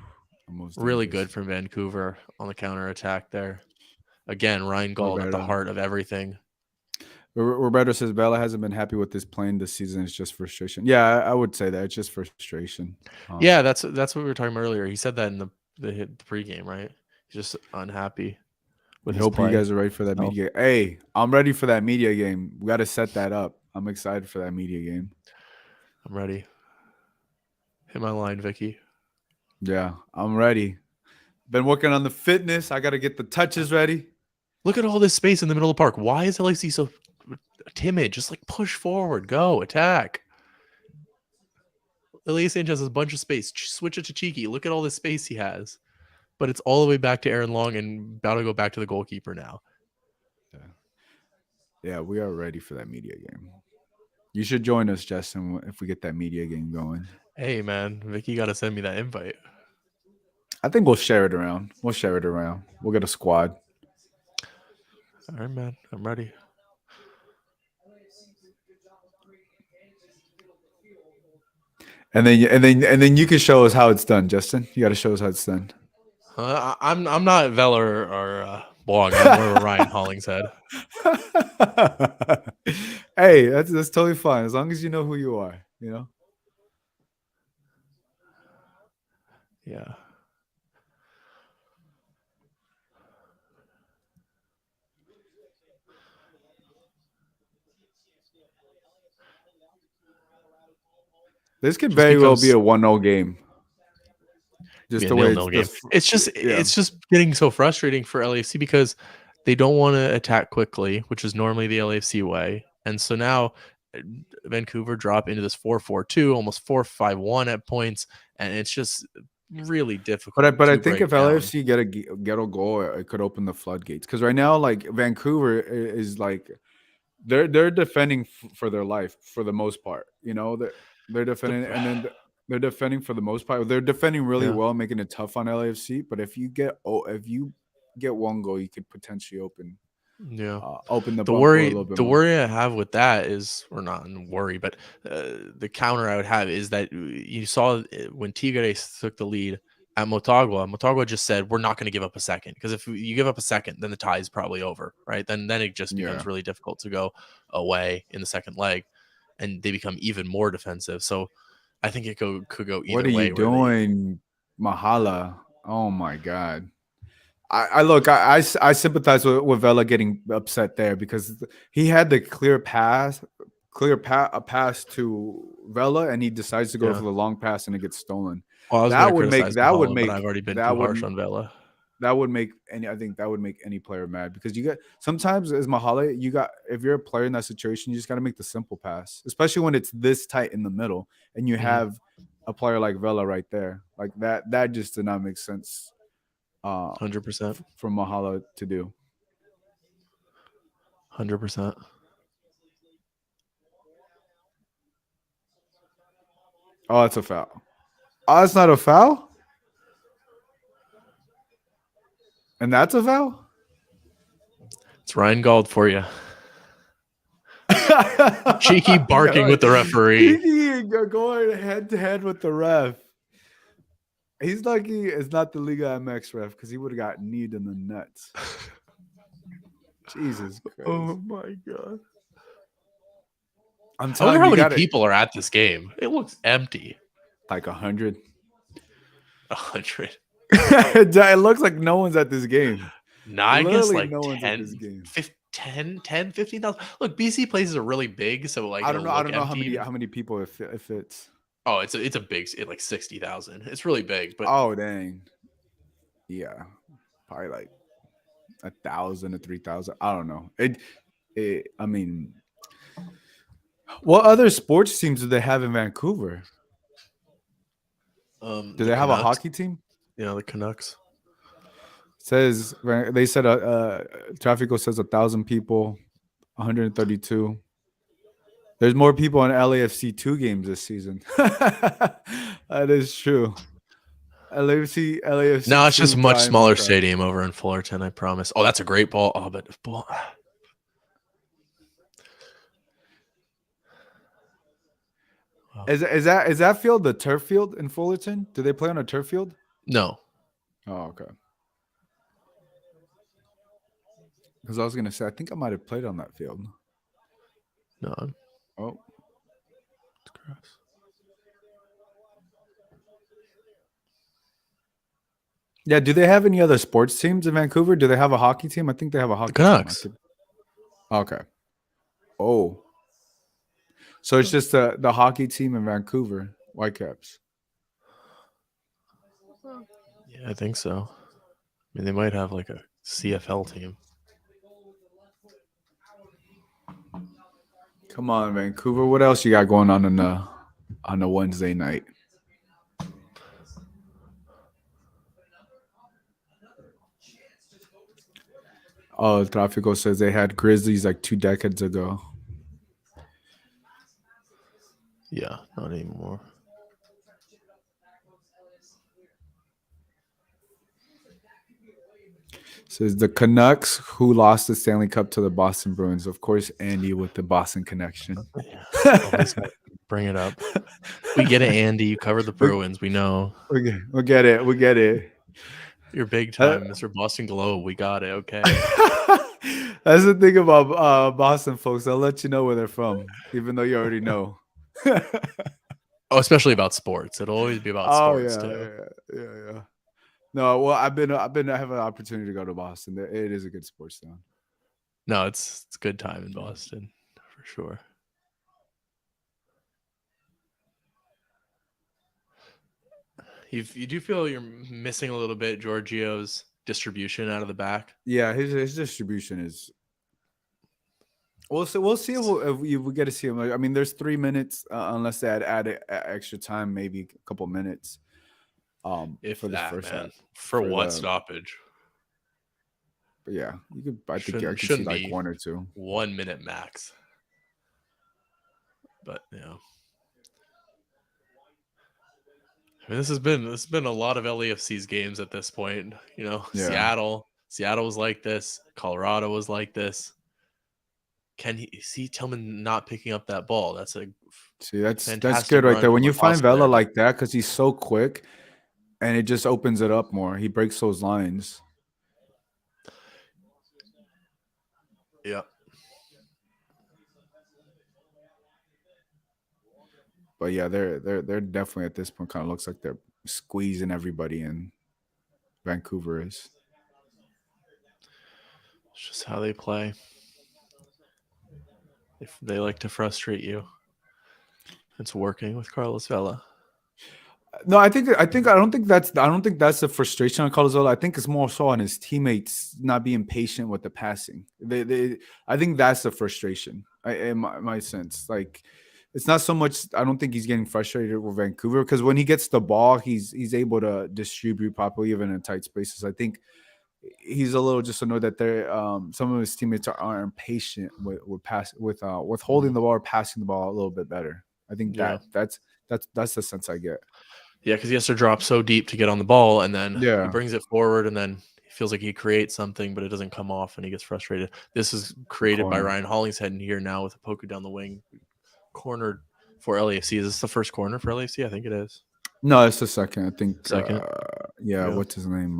almost really dangerous. good from Vancouver on the counter attack there. Again, Ryan Gauld at the Roberto. heart of everything. Roberto says Bella hasn't been happy with this playing this season. It's just frustration. Yeah, I would say that it's just frustration. Yeah, that's what we were talking about earlier. He said that in the pregame, right? He's just unhappy with I his hope you play. guys are ready for that media. Hey, I'm ready for that media game. We got to set that up. I'm excited for that media game. I'm ready. Hit my line, Vicky. Yeah, I'm ready. Been working on the fitness. I got to get the touches ready. Look at all this space in the middle of the park. Why is LAC so timid? Just like push forward, go attack. Elias Sanchez has a bunch of space. Switch it to Cheeky. Look at all this space he has. But it's all the way back to Aaron Long and about to go back to the goalkeeper now. Yeah, we are ready for that media game. You should join us, Justin, if we get that media game going. Hey, man. Vicky got to send me that invite. I think we'll share it around. We'll share it around. We'll get a squad. All right, man. I'm ready. And then you can show us how it's done, Justin. You got to show us how it's done. I'm not Vela or Blog. I'm more of a Ryan Hollingshead. Hey, that's totally fine as long as you know who you are. You know. Yeah. This could Just very well be becomes a 1-0 game. be Just a the way 0-0 game. It's yeah. just getting so frustrating for LAFC because they don't want to attack quickly, which is normally the LAFC way. And so now Vancouver drop into this 4-4-2, almost 4-5-1 at points, and it's just really difficult But I to think break if down. LAFC get a goal, it could open the floodgates. Because right now, like Vancouver is like they're defending for their life for the most part. You know, they're The, defending, and then they're defending for the most part. They're defending really yeah. well, making it tough on LAFC. But if you get one goal, you could potentially Yeah. open the The bunker a worry little bit the more. worry I have with that is, or not worry, but the counter I would have is that you saw when Tigre took the lead at Motagua just said, we're not going to give up a second, because if you give up a second, then the tie is probably over, right? Then it just becomes Yeah. really difficult to go away in the second leg, and they become even more defensive. So I think it could go What either are you way, where they doing, Mahala? Oh my God. I sympathize with Vela getting upset there because he had the a pass to Vela, and he decides to go yeah. for the long pass, and it gets stolen. Well, I was going to That would make criticize Mahala, but I've already been too harsh on Vela. that would make any I think that would make any player mad because you got sometimes as Mahala, you got if you're a player in that situation, you just got to make the simple pass, especially when it's this tight in the middle and you Mhm. have a player like Vela right there. Like that just did not make sense 100%. for Mahala to do. 100%. Oh, that's a foul. Oh, that's not a foul? And that's a foul? It's Ryan Gauld for you. Cheeky barking with the referee. Cheeky going head to head with the ref. He's lucky it's not the Liga MX ref because he would have got kneed in the nuts. Jesus Christ. Oh my God. I'm I wonder telling how you, many got it people are at this game. It looks empty. like 100. 100. It looks like no one's at this game. Nah, I guess Literally like no one's at 10, this game. 15,000. Look, BC places are really big, so like I it'll don't look know empty. how many people it fits. Oh, it's a big, like 60,000. It's really big, but Oh dang. Yeah. Probably like 1,000 to 3,000. I don't know. I mean, what other sports teams do they have in Vancouver? Do the they have a Canucks, hockey team? the Canucks. Says they said Trafico says 1,000 people, 132. There's more people in LAFC 2 games this season. That is true. LAFC No, it's just 2 a much times smaller crowd. stadium over in Fullerton. I promise. Oh, that's a great ball. Oh, but ball. Wow. Is that field the turf field in Fullerton? Do they play on a turf field? No, Oh, okay. Because I was gonna say I think I might have played on that field. no, Oh, it's gross. yeah. Do they have any other sports teams in Vancouver? Do they have a hockey team? I think they have a The hockey team. Canucks. Okay. Oh, so it's just the hockey team in Vancouver Whitecaps. Yeah, I think so. I mean, they might have like a CFL team. Come on, Vancouver. What else you got going on the Wednesday night? Oh, Trafico says they had Grizzlies like 2 decades ago. Yeah, not anymore. Says the Canucks who lost the Stanley Cup to the Boston Bruins. Of course, Andy with the Boston connection. Yeah, always gotta bring it up. We get it, Andy. You covered the we, Bruins. We know we get it. We get it. you're big Uh, time, Mr. Boston Globe. We got it. Okay. That's the thing about Boston folks. I'll let you know where they're from, even though you already know. Oh, especially about sports. It'll always be about Oh sports yeah, too. yeah. No, well, I have an opportunity to go to Boston. It is a good sports town. No, it's good time in Boston for sure. You do feel you're missing a little bit Giorgio's distribution out of the back. Yeah, his distribution is. We'll see if we get to see him. I mean, there's 3 minutes unless they add extra time, maybe a couple minutes. If For this that, first half, man. For what the stoppage? but yeah, you could. I think I could see Shouldn't like be 1 or 2. 1 minute max. But I mean, this has been a lot of LAFC's games at this point. Yeah. Seattle was like this. Colorado was like this. Can he see Tillman not picking up that ball? That's a See, that's fantastic good right run there. from When you find Acosta Vela there. But like that, because he's so quick, and it just opens it up more. He breaks those lines. yeah, But yeah, they're definitely at this point kind of looks like they're squeezing everybody in. Vancouver is. it's just how they play. If they like to frustrate you, it's working with Carlos Vela. No, I don't think that's the frustration on Carlos Vela. I think it's more so on his teammates not being patient with the passing. I think that's the frustration. In my sense, like it's not so much. I don't think he's getting frustrated with Vancouver because when he gets the ball, he's able to distribute properly even in tight spaces. I think he's a little just annoyed that they're some of his teammates aren't patient with holding the ball or passing the ball a little bit better. I think Yeah. that's the sense I get. Yeah, because he has to drop so deep to get on the ball, and then he Yeah, brings it forward, and then he feels like he creates something, but it doesn't come off, and he gets frustrated. This is the created by corner. Ryan Hollingshead here now with a Poku down the wing, cornered for LAFC. Is this the first corner for LAFC? I think it is. No, it's the second. I think. Second. Yeah, Yeah. what's his name?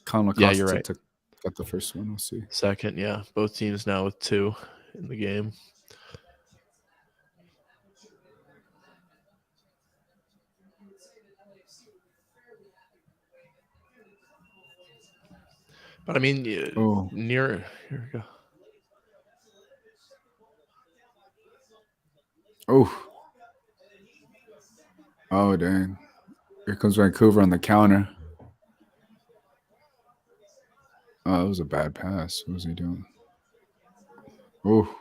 Conor Yeah, you're Costa right. got the first one. We'll see. Second, yeah. Both teams now with 2 in the game. But I mean, Oh, here we go. oh, Oh dang! Here comes Vancouver on the counter. Oh, that was a bad pass. What was he doing? Oh,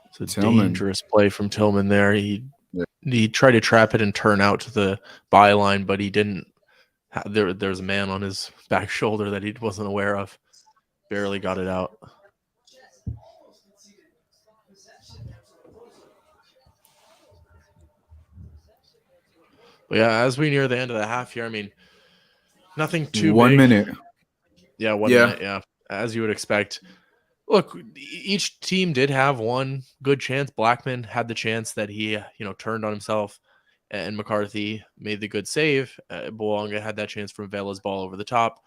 It's a Tillman. dangerous play from Tillman there. Yeah. He tried to trap it and turn out to the byline, but he didn't. There's a man on his back shoulder that he wasn't aware of. Barely got it out. But yeah, as we near the end of the half here, I mean, nothing too 1 minute. big. Yeah, 1 minute. Yeah. Yeah, as you would expect. Look, each team did have one good chance. Blackman had the chance that he, turned on himself, and McCarthy made the good save. Boanga had that chance from Vela's ball over the top.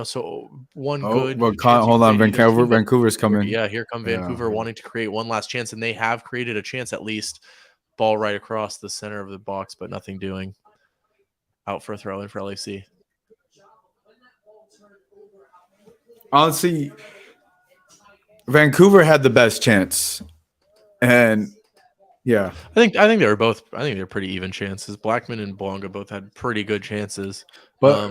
So one Oh, good well, chance you hold could say on. either team, but Vancouver's coming. yeah, here come Yeah. Vancouver wanting to create one last chance, and they have created a chance at least. Ball right across the center of the box, but nothing doing. Out for a throw in for LAFC. Honestly, Vancouver had the best chance, and yeah, I think they were both. I think they're pretty even chances. Blackman and Boanga both had pretty good chances. but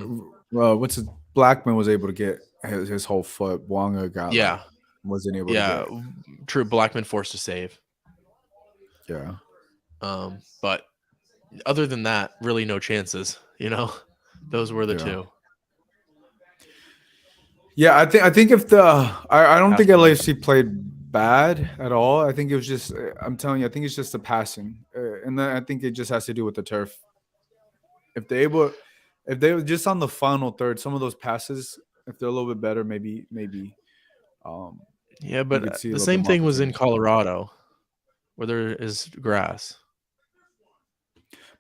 what's it? Blackman was able to get his whole foot. Wonga got Yeah, wasn't able to yeah, get. true. Blackman forced a save. Yeah. But other than that, really no chances. Those were the Yeah. two. Yeah, I think if I don't Half think time. LAFC played bad at all. I think it was just I'm telling you, I think it's just the passing, and then I think it just has to do with the turf. If they were just on the final third, some of those passes, if they're a little bit better, maybe um Yeah, you but could see a the little bit same more thing was in opportunities. Colorado, where there is grass.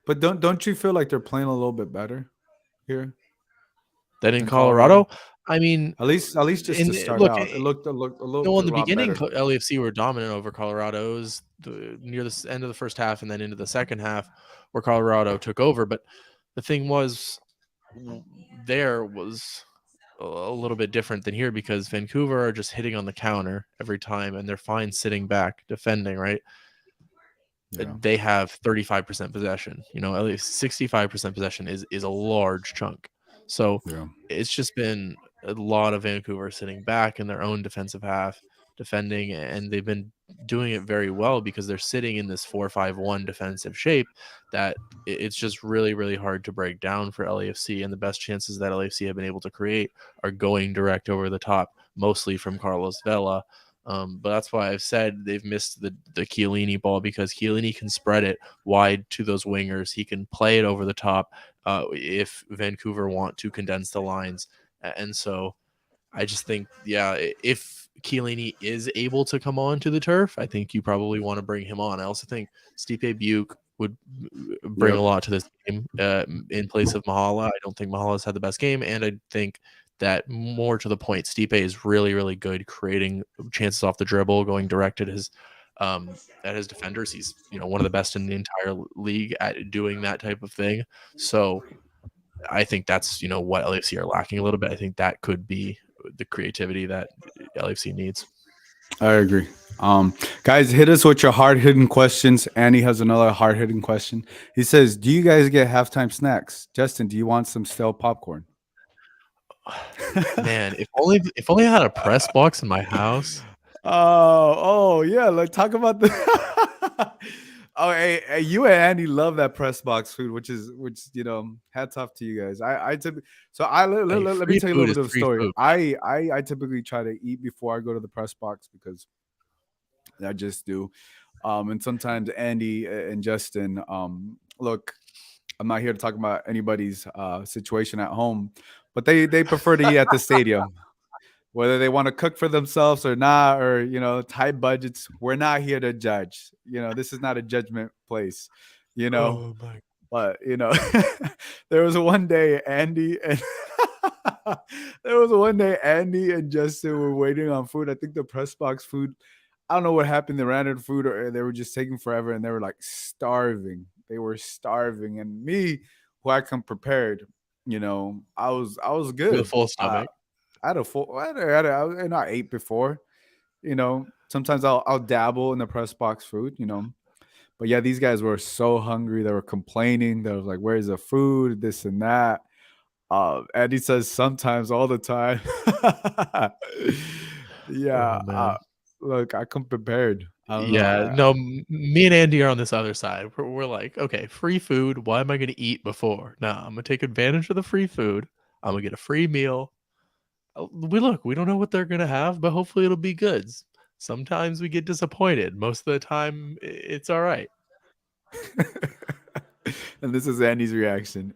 But don't you feel like they're playing a little bit better here Then in in Colorado? Colorado, I mean, At least just to start look, out, it looked no, a in the lot beginning, better. LAFC were dominant over Colorado. It was near the end of the first half and then into the second half where Colorado took over. But the thing was, there was a little bit different than here because Vancouver are just hitting on the counter every time and they're fine sitting back defending, right? Yeah, They have 35% possession. At least 65% possession is a large chunk. So yeah, it's just been a lot of Vancouver sitting back in their own defensive half, defending, and they've been doing it very well because they're sitting in this 4-5-1 defensive shape that it's just really, really hard to break down for LAFC. And the best chances that LAFC have been able to create are going direct over the top, mostly from Carlos Vela. But that's why I've said they've missed the Chiellini ball because Chiellini can spread it wide to those wingers. He can play it over the top if Vancouver want to condense the lines. And so I just think, yeah, if Chiellini is able to come on to the turf, I think you probably want to bring him on. I also think Stipe Buke would bring yep, a lot to this game in place of Mahala. I don't think Mahala's had the best game, and I think that more to the point, Stipe is really, really good creating chances off the dribble, going direct at his defenders. He's one of the best in the entire league at doing that type of thing. So I think that's what LAFC are lacking a little bit. I think that could be the creativity that LAFC needs. I agree. Guys, hit us with your hard hitting questions. Annie has another hard hitting question. He says, "Do you guys get halftime snacks?" Justin, do you want some stale popcorn? Man, if only I had a press box in my house. Oh, yeah. Let's talk about the. Oh, hey, you and Andy love that press box food, which hats off to you guys. I typically so I Hey, let me free tell you a food little is bit of a free story. food. I typically try to eat before I go to the press box because I just do. And sometimes Andy and Justin, look, I'm not here to talk about anybody's situation at home, but they prefer to eat at the stadium. Whether they want to cook for themselves or not, or tight budgets, we're not here to judge. This is not a judgment place. You know, Oh my! but there was one day Andy and there was one day Andy and Justin were waiting on food. I think the press box food. I don't know what happened. They ran out of food, or they were just taking forever, and they were like starving. They were starving, and me, who I come prepared, I was With a good. full stomach. I had a full. And I ate before. Sometimes I'll dabble in the press box food. But yeah, these guys were so hungry. They were complaining. They were like, "Where's the food? This and that." And he says sometimes, all the time. Yeah. Oh man. Look, I come prepared. I don't know. Yeah, no, me and Andy are on this other side. We're like, okay, free food. Why am I going to eat before? Nah, I'm gonna take advantage of the free food. I'm gonna get a free meal. We don't know what they're gonna have, but hopefully it'll be good. Sometimes we get disappointed. Most of the time, it's all right. And this is Andy's reaction.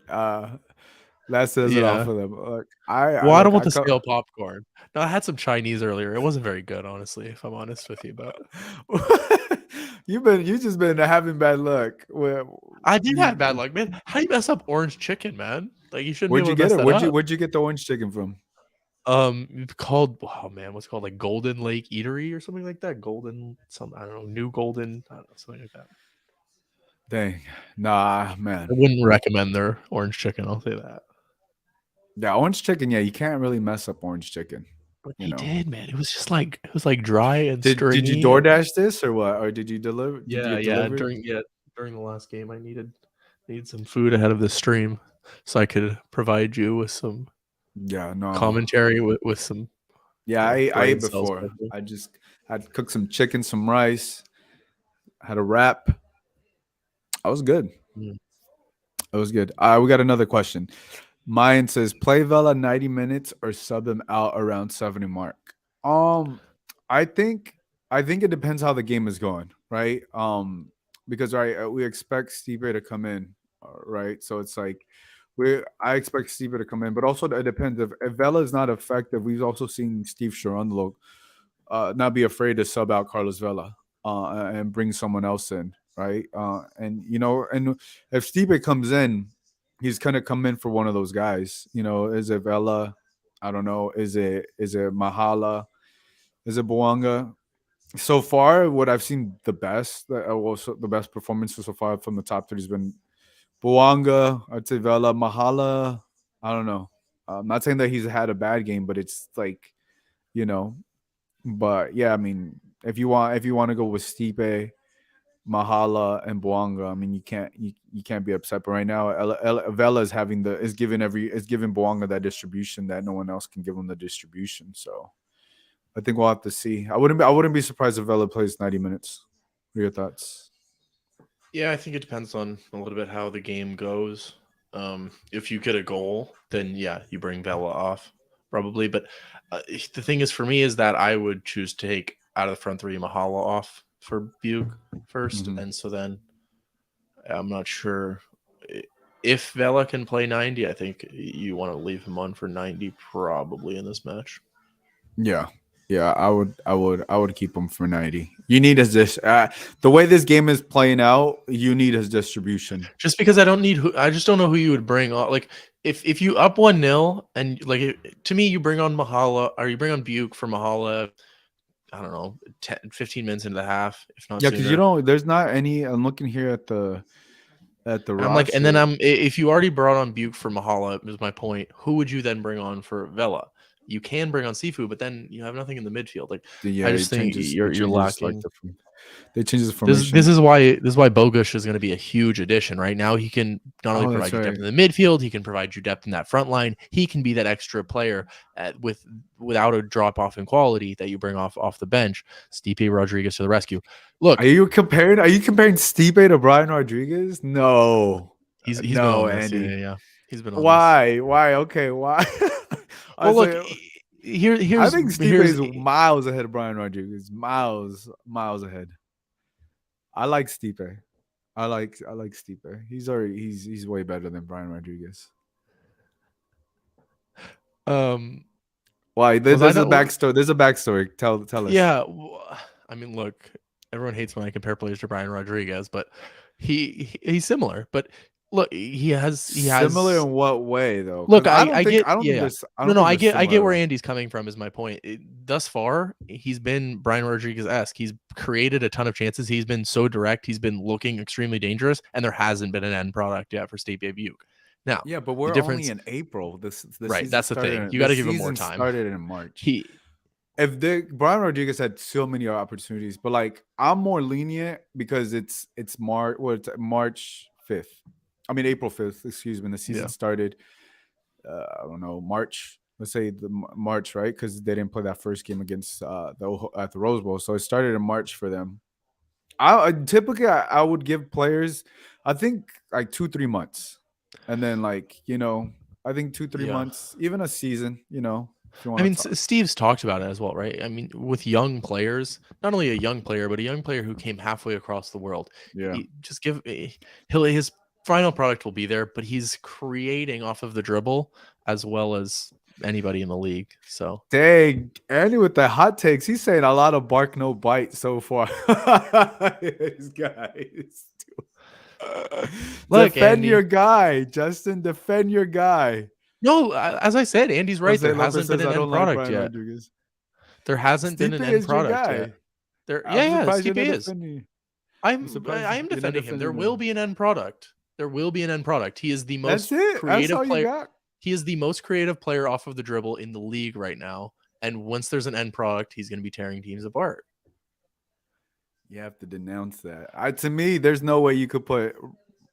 That says it all Yeah. for them. Look, I Well, I don't look, want I the come. stale popcorn. No, I had some Chinese earlier. It wasn't very good, honestly, if I'm honest with you. But You just been having bad luck. I did have bad You, luck, man. How do you mess up orange chicken, man? Like you shouldn't be where'd able you to get mess it? that up. Where'd you get the orange chicken from? It's called oh man, what's it called like Golden Lake Eatery or something like that. Golden, some I don't know, New Golden, I don't know, something like that. Dang, nah, I man. wouldn't recommend their orange chicken. I'll say that. Yeah, orange chicken. Yeah, you can't really mess up orange chicken. But You he know. did, man. It was like dry and Did you stringy. DoorDash this or what? Or did you deliver? Did you Yeah, get yeah. delivered? During the last game, I needed some food ahead of the stream, so I could provide you with some Yeah, no. commentary with some Yeah, I brain ate cells. before. I just had cooked some chicken, some rice, had a wrap. I was good. Mm. It was good. We got another question. Mine says play Vela 90 minutes or sub him out around 70 mark. Um, I think I think it depends how the game is going, right? Because right, we expect Stipe to come in, right? So it's like I expect Stipe to come in, but also it depends if Vela is not effective. We've also seen Steve Sharundlo not be afraid to sub out Carlos Vela and bring someone else in, right? And and if Stipe comes in, he's gonna come in for one of those guys. Is it Vela? I don't know. Is it Mahala? Is it Boanga? So far, what I've seen the best performances so far from the top three has been Boanga, I'd say Vela, Mahala. I don't know. I'm not saying that he's had a bad game, but it's like you know, but yeah, I mean, if you want to go with Stipe, Mahala, and Boanga, I mean, you can't be upset. But right now, Vela is giving Boanga that distribution that no one else can give him the distribution. So I think we'll have to see. I wouldn't be surprised if Vela plays 90 minutes. What are your thoughts? Yeah, I think it depends on a little bit how the game goes. If you get a goal, then yeah, you bring Vela off probably. But the thing is, for me, is that I would choose to take out of the front three Mahala off for Buke first, Mhm. and so then I'm not sure if Vela can play 90. I think you want to leave him on for 90 probably in this match. Yeah. Yeah, I would keep him for 90. You need the way this game is playing out, you need his distribution. Just because I just don't know who you would bring on. Like if you up 1-0 and to me you bring on Mahala or you bring on Buke for Mahala, I don't know, 10, 15 minutes into the half, if not Yeah, because sooner. there's not any. I'm looking here at the And I'm like, and then roster. if you already brought on Buke for Mahala, is my point. Who would you then bring on for Vela? You can bring on Sifu, but then you have nothing in the midfield. Like Yeah, I it just think changes. It you're changes like lacking. they changes the This formation. this is why Bogush is going to be a huge addition. Right now, he can not only Oh, that's provide you right. depth in the midfield, he can provide you depth in that front line. He can be that extra player without a drop off in quality that you bring off the bench. Stipe Rodriguez to the rescue. Are Look, you comparing? Are you comparing Stipe to Brian Rodriguez? No, he's been no, on this. Yeah, yeah, Andy. yeah. He's been on this. Why? Why? Okay, why? I Well, look, say I here's think Stipe here's is miles ahead of Brian Rodriguez. Miles ahead. I like Stipe. I like Stipe. He's way better than Brian Rodriguez. um. Why? Was I There's a not? backstory. There's a backstory. Tell us. Yeah, I mean, look, everyone hates when I compare players to Brian Rodriguez, but he's similar. But look, Similar he has. in what way though? Look, Because I I don't think get, I don't yeah, think yeah. there's I No, don't no, think I they're get, I similar get at where all. Andy's coming from. Is my point. Thus far, he's been Brian Rodriguez-esque. He's created a ton of chances. He's been so direct. He's been looking extremely dangerous, and there hasn't been an end product yet for Steve Buke. Now, Yeah, but the we're only difference, in April. The right? season That's the thing. started. You The got to give him more season time. started in March. He if Brian Rodriguez had so many opportunities, but like I'm more lenient because it's March. Well, it's March 5th. I mean April 5th. Excuse me. When the season Yeah. started, I don't know, March. Let's say March, right? Because they didn't play that first game against at the Rose Bowl, so it started in March for them. Typically I would give players, I think like 2-3 months, and then like I think 2-3 Yeah. months, even a season. If you I want mean, to talk. Steve's talked about it as well, right? I mean, with young players, not only a young player, but a young player who came halfway across the world. Yeah. Just give his final product will be there, but he's creating off of the dribble as well as anybody in the league. So Dang, Andy with the hot takes. He's saying a lot of bark no bite so far. These guys. look, Defend Andy. your guy, Justin. Defend your guy. No, as I said, Andy's right. Jose There Lopez hasn't been says an I end don't like product Brian yet. Rodriguez. There hasn't been Stipe an end is your product yet. guy. There, I'm yeah, surprised you're Stipe not is. defending. I'm I surprised am you're not defending him. There defending will him. be an end product. There will be an end product. He is the That's most it. That's creative all you player. got. He is the most creative player off of the dribble in the league right now. And once there's an end product, he's going to be tearing teams apart. You have to denounce that. To me, there's no way you could put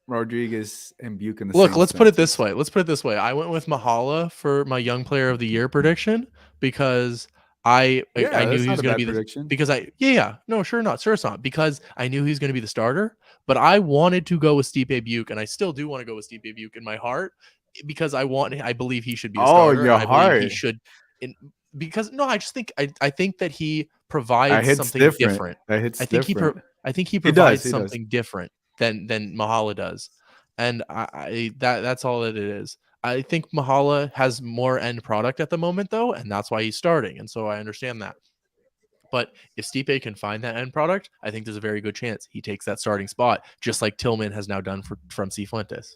Rodriguez and Buke in the Look, same let's put it this sentence. way. Let's put it this way. I went with Mahala for my young player of the year prediction because I Yeah, knew that's he not was a going to bad be the prediction. because I yeah no sure not sure it's not because I knew he was going to be the starter, but I wanted to go with Stipe Buke and I still do want to go with Stipe Buke in my heart because I believe he should be the Oh, starter and your I believe he heart. should in because no I just think I think that he That provides hits something different. different. That hits I think different. I think he He does. provides He does. something different than Mahala does, and that's all that it is. I think Mahala has more end product at the moment though, and that's why he's starting, and so I understand that. But if Stipe can find that end product, I think there's a very good chance he takes that starting spot, just like Tillman has now done from Cifuentes.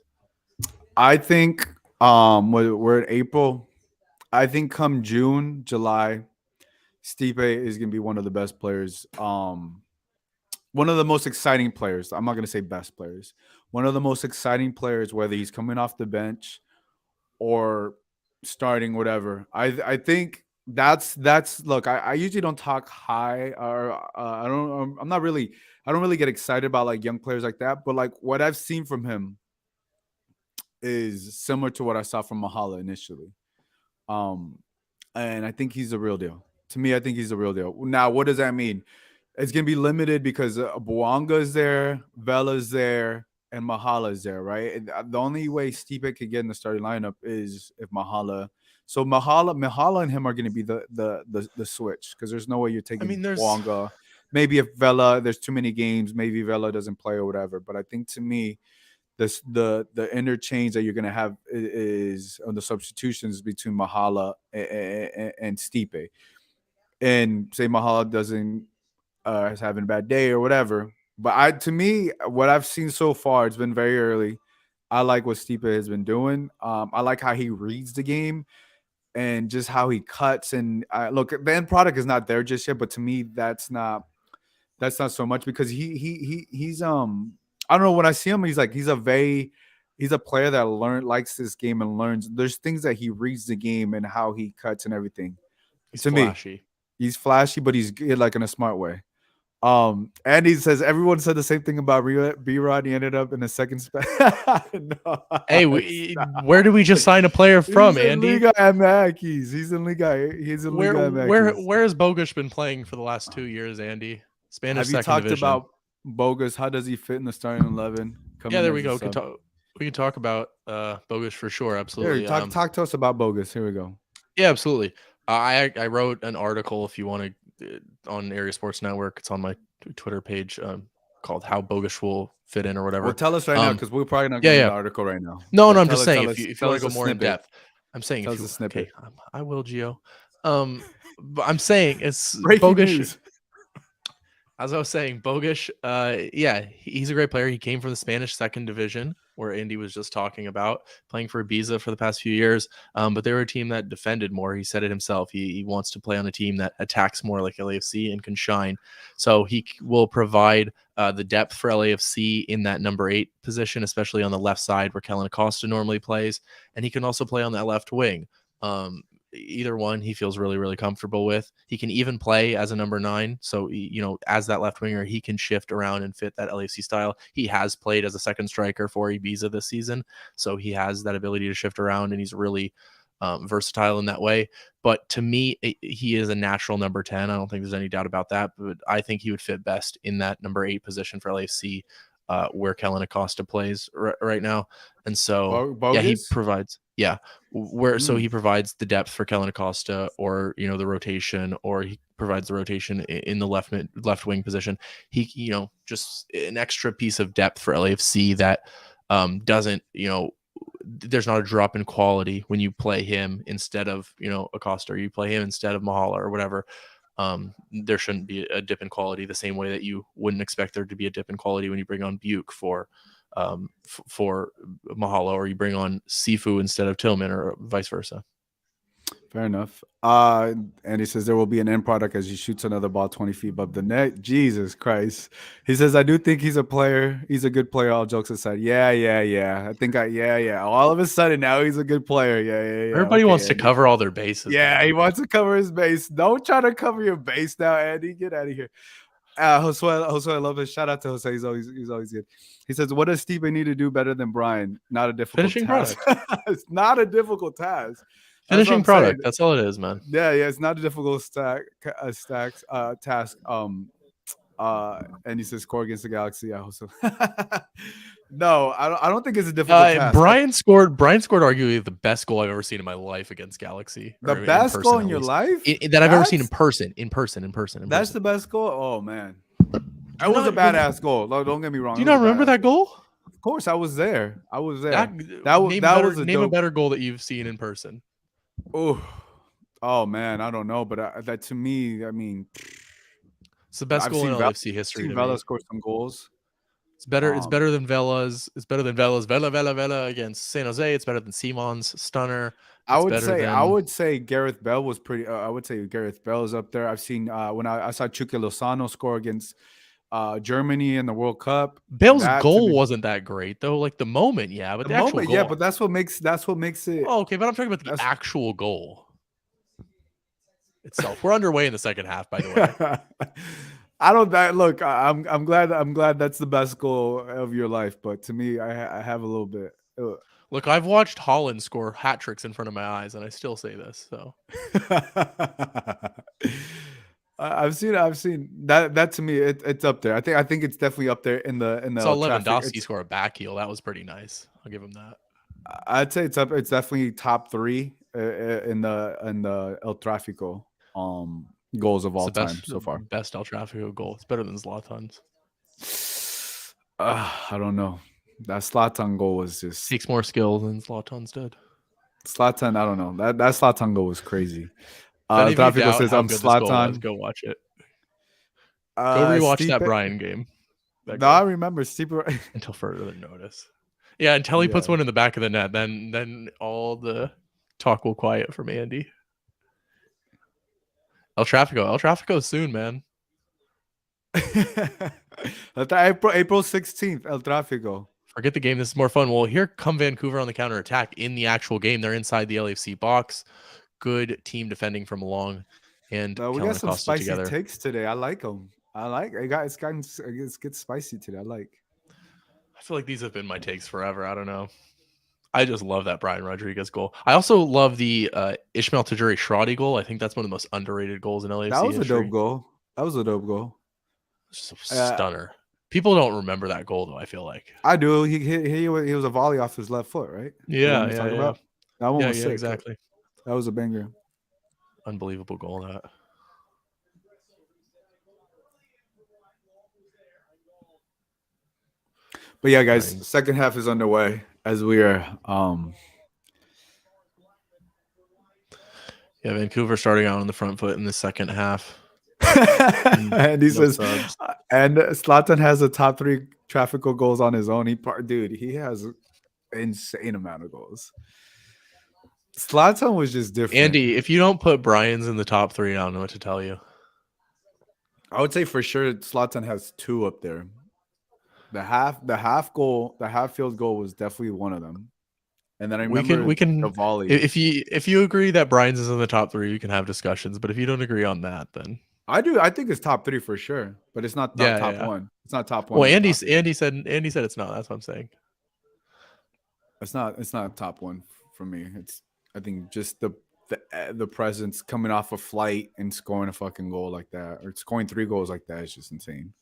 I think we're in April. I think come June, July, Stipe is gonna be one of the best players. One of the most exciting players. I'm not gonna say best players. One of the most exciting players, whether he's coming off the bench or starting, whatever. I think that's look. I usually don't talk high, or I don't. I'm not really. I don't really get excited about like young players like that. But like what I've seen from him is similar to what I saw from Mahala initially. Um, and I think he's a real deal. To me, I think he's a real deal. Now, what does that mean? It's gonna be limited because Bouanga is there, Vela's there, and Mahala is there, right? And the only way Stipe could get in the starting lineup is if Mahala. So Mahala, and him are going to be the switch because there's no way you're I taking mean, there's Bouanga. Maybe if Vela, there's too many games, maybe Vela doesn't play or whatever. But I think to me, the interchange that you're going to have is on the substitutions between Mahala and Stipe. And say Mahala doesn't is having a bad day or whatever. But to me, what I've seen so far, it's been very early. I like what Stipe has been doing. I like how he reads the game and just how he cuts. And look, the end product is not there just yet, but to me, that's not so much because he's I don't know, when I see him, he's a player that likes this game and learns. There's things that he reads the game and how he cuts and everything. he's To me, flashy. he's flashy, but he's good, like in a smart way. Andy says everyone said the same thing about B-Rod. He ended up in the second spot. No, Hey, where do we just sign a player from, he's in Andy? Liga MX. He's in Liga. He's in Liga MX. Where has Bogusz been playing for the last 2 years, Andy? Spanish Have you second talked division. about Bogus? How does he fit in the starting 11? Yeah, Coming there as we a go. sub. We can talk about Bogusz for sure. Here, Absolutely. talk to us about Bogus. Here we go. Yeah, absolutely. I wrote an article if you want to on Area Sports Network. It's on my Twitter page called "How Bogusz Will Fit In" or whatever. Well, tell us right now because we're probably not Yeah, going to read yeah. the article right now. No, But I'm just saying if you tell want us to a go more in snippet. depth, I'm saying Tell if us a you snippet. okay, I will, Gio. But I'm saying it's Breaking Bogusz. news. As I was saying, Bogusz, yeah, he's a great player. He came from the Spanish second division, where Andy was just talking about, playing for Ibiza for the past few years. But they were a team that defended more. He said it himself. He wants to play on a team that attacks more like LAFC and can shine. So he will provide the depth for LAFC in that number 8 position, especially on the left side where Kellen Acosta normally plays. And he can also play on that left wing. either one he feels really, really comfortable with. He can even play as a number 9. So, as that left winger, he can shift around and fit that LAFC style. He has played as a second striker for Ibiza this season. So he has that ability to shift around, and he's really versatile in that way. But to me, he is a natural number 10. I don't think there's any doubt about that. But I think he would fit best in that number 8 position for LAFC, where Kellen Acosta plays right now. And so, he Bogus. provides, so he provides the depth for Kellen Acosta, or, the rotation, or he provides the rotation in the left wing position. He, just an extra piece of depth for LAFC that doesn't, there's not a drop in quality when you play him instead of, Acosta, or you play him instead of Mahala or whatever. There shouldn't be a dip in quality the same way that you wouldn't expect there to be a dip in quality when you bring on Buke for Mahala, or you bring on Sifu instead of Tillman, or vice versa. Fair enough. And he says there will be an end product as he shoots another ball 20 feet above the net. Jesus Christ. He says, I do think he's a player. He's a good player. All jokes aside. Yeah. I think all of a sudden now he's a good player. Yeah. Everybody Okay, wants to Andy. cover all their bases. Yeah, man. he wants to cover his base. Don't try to cover your base now, Andy. Get out of here. Josue, I love it. Shout out to Jose. He's always good. He says, what does Steve need to do better than Brian? Not a difficult Finishing task. It's not a difficult task. Finishing product. That's all it is, man. Yeah, it's not a difficult task. And he says score against the Galaxy. I also no, I don't think it's a difficult task. Brian scored arguably the best goal I've ever seen in my life against Galaxy. The best goal in your life that I've ever seen in person. That's the best goal. Oh man, that was a badass goal. Don't get me wrong. Do you not remember that goal? Of course, I was there. That was a better goal that you've seen in person. Oh man, I don't know, but that to me, I mean, it's the best goal in LAFC history. Vela scored some goals. It's better. It's better than Vela's. It's better than Vela's Vela against San Jose. It's better than Simon's stunner. I would say Gareth Bell was pretty. I would say Gareth Bell is up there. I've seen when I saw Chucky Lozano score against Germany in the World Cup. Bell's goal wasn't that great though. Like the moment, yeah, but the actual goal. Yeah, but that's what makes it. Oh, okay, but I'm talking about the actual goal itself. We're underway in the second half, by the way. Look, I'm glad that's the best goal of your life, but to me, I have a little bit. Look, I've watched Holland score hat tricks in front of my eyes, and I still say this. So I've seen that to me, it's up there. I think it's definitely up there in the. Saw Lewandowski score a back heel. That was pretty nice. I'll give him that. I'd say it's up. It's definitely top 3 in the El Tráfico goals of all time so far. Best El Tráfico goal. It's better than Zlatan's. I don't know. That Zlatan goal was just takes more skill than Zlatan's did. Zlatan, I don't know. That Zlatan goal was crazy. El Tráfico says I'm Zlatan. Go watch it. Go rewatch that Brian game. I remember Steve until further notice. Yeah, until he puts one in the back of the net, then all the talk will quiet from Andy. El Tráfico soon, man. April 16th, El Tráfico. Forget the game. This is more fun. Well, here come Vancouver on the counterattack in the actual game. They're inside the LAFC box. Good team defending from long. And we got some spicy takes today. I like them. It gets spicy today. I feel like these have been my takes forever. I don't know. I just love that Brian Rodriguez goal. I also love the Ishmael Tajuri Shradi goal. I think that's one of the most underrated goals in LAFC That was history. A dope goal. It's just a stunner. People don't remember that goal though. I feel like I do. He was a volley off his left foot, right? Yeah. That one was sick. Exactly. That was a banger. Unbelievable goal. That. But yeah, guys, second half is underway as we are. Vancouver starting out on the front foot in the second half. And he says, and Zlatan has a top 3 Tráfico goals on his own. He has an insane amount of goals. Zlatan was just different. Andy, if you don't put Brian's in the top 3, I don't know what to tell you. I would say for sure Zlatan has 2 up there. The half field goal was definitely one of them. And then I We remember the can volley. if you agree that Brian's is in the top 3, you can have discussions. But if you don't agree on that, then I do. I think it's top 3 for sure, but it's not yeah, top yeah. one. It's not top one Well, of the top 3. Andy said it's not. That's what I'm saying. It's not. It's not top one for me. It's. I think just the presence coming off a flight and scoring a fucking goal like that, or scoring 3 goals like that is just insane.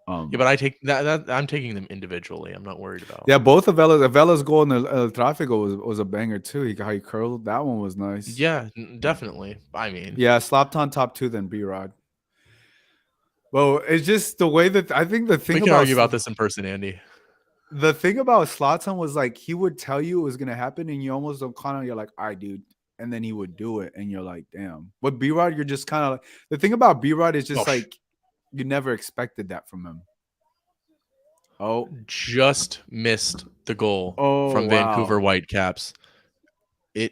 Yeah, but I take that I'm taking them individually. I'm not worried about. Yeah, both of Vela's goal in the Tráfico was a banger too. How he curled that one was nice. Yeah, definitely. I mean, Yeah, Slapton top 2, then B Rod. Well, it's just the way that I think we can argue about this in person, Andy. the thing about Slatan was like he would tell you it was gonna happen, and you almost kind of you're like, all right, dude, and then he would do it, and you're like, damn. But B Rod, you're just kind of like, the thing about B Rod is just like you never expected that from him. Oh, just missed the goal oh from Vancouver wow. Whitecaps.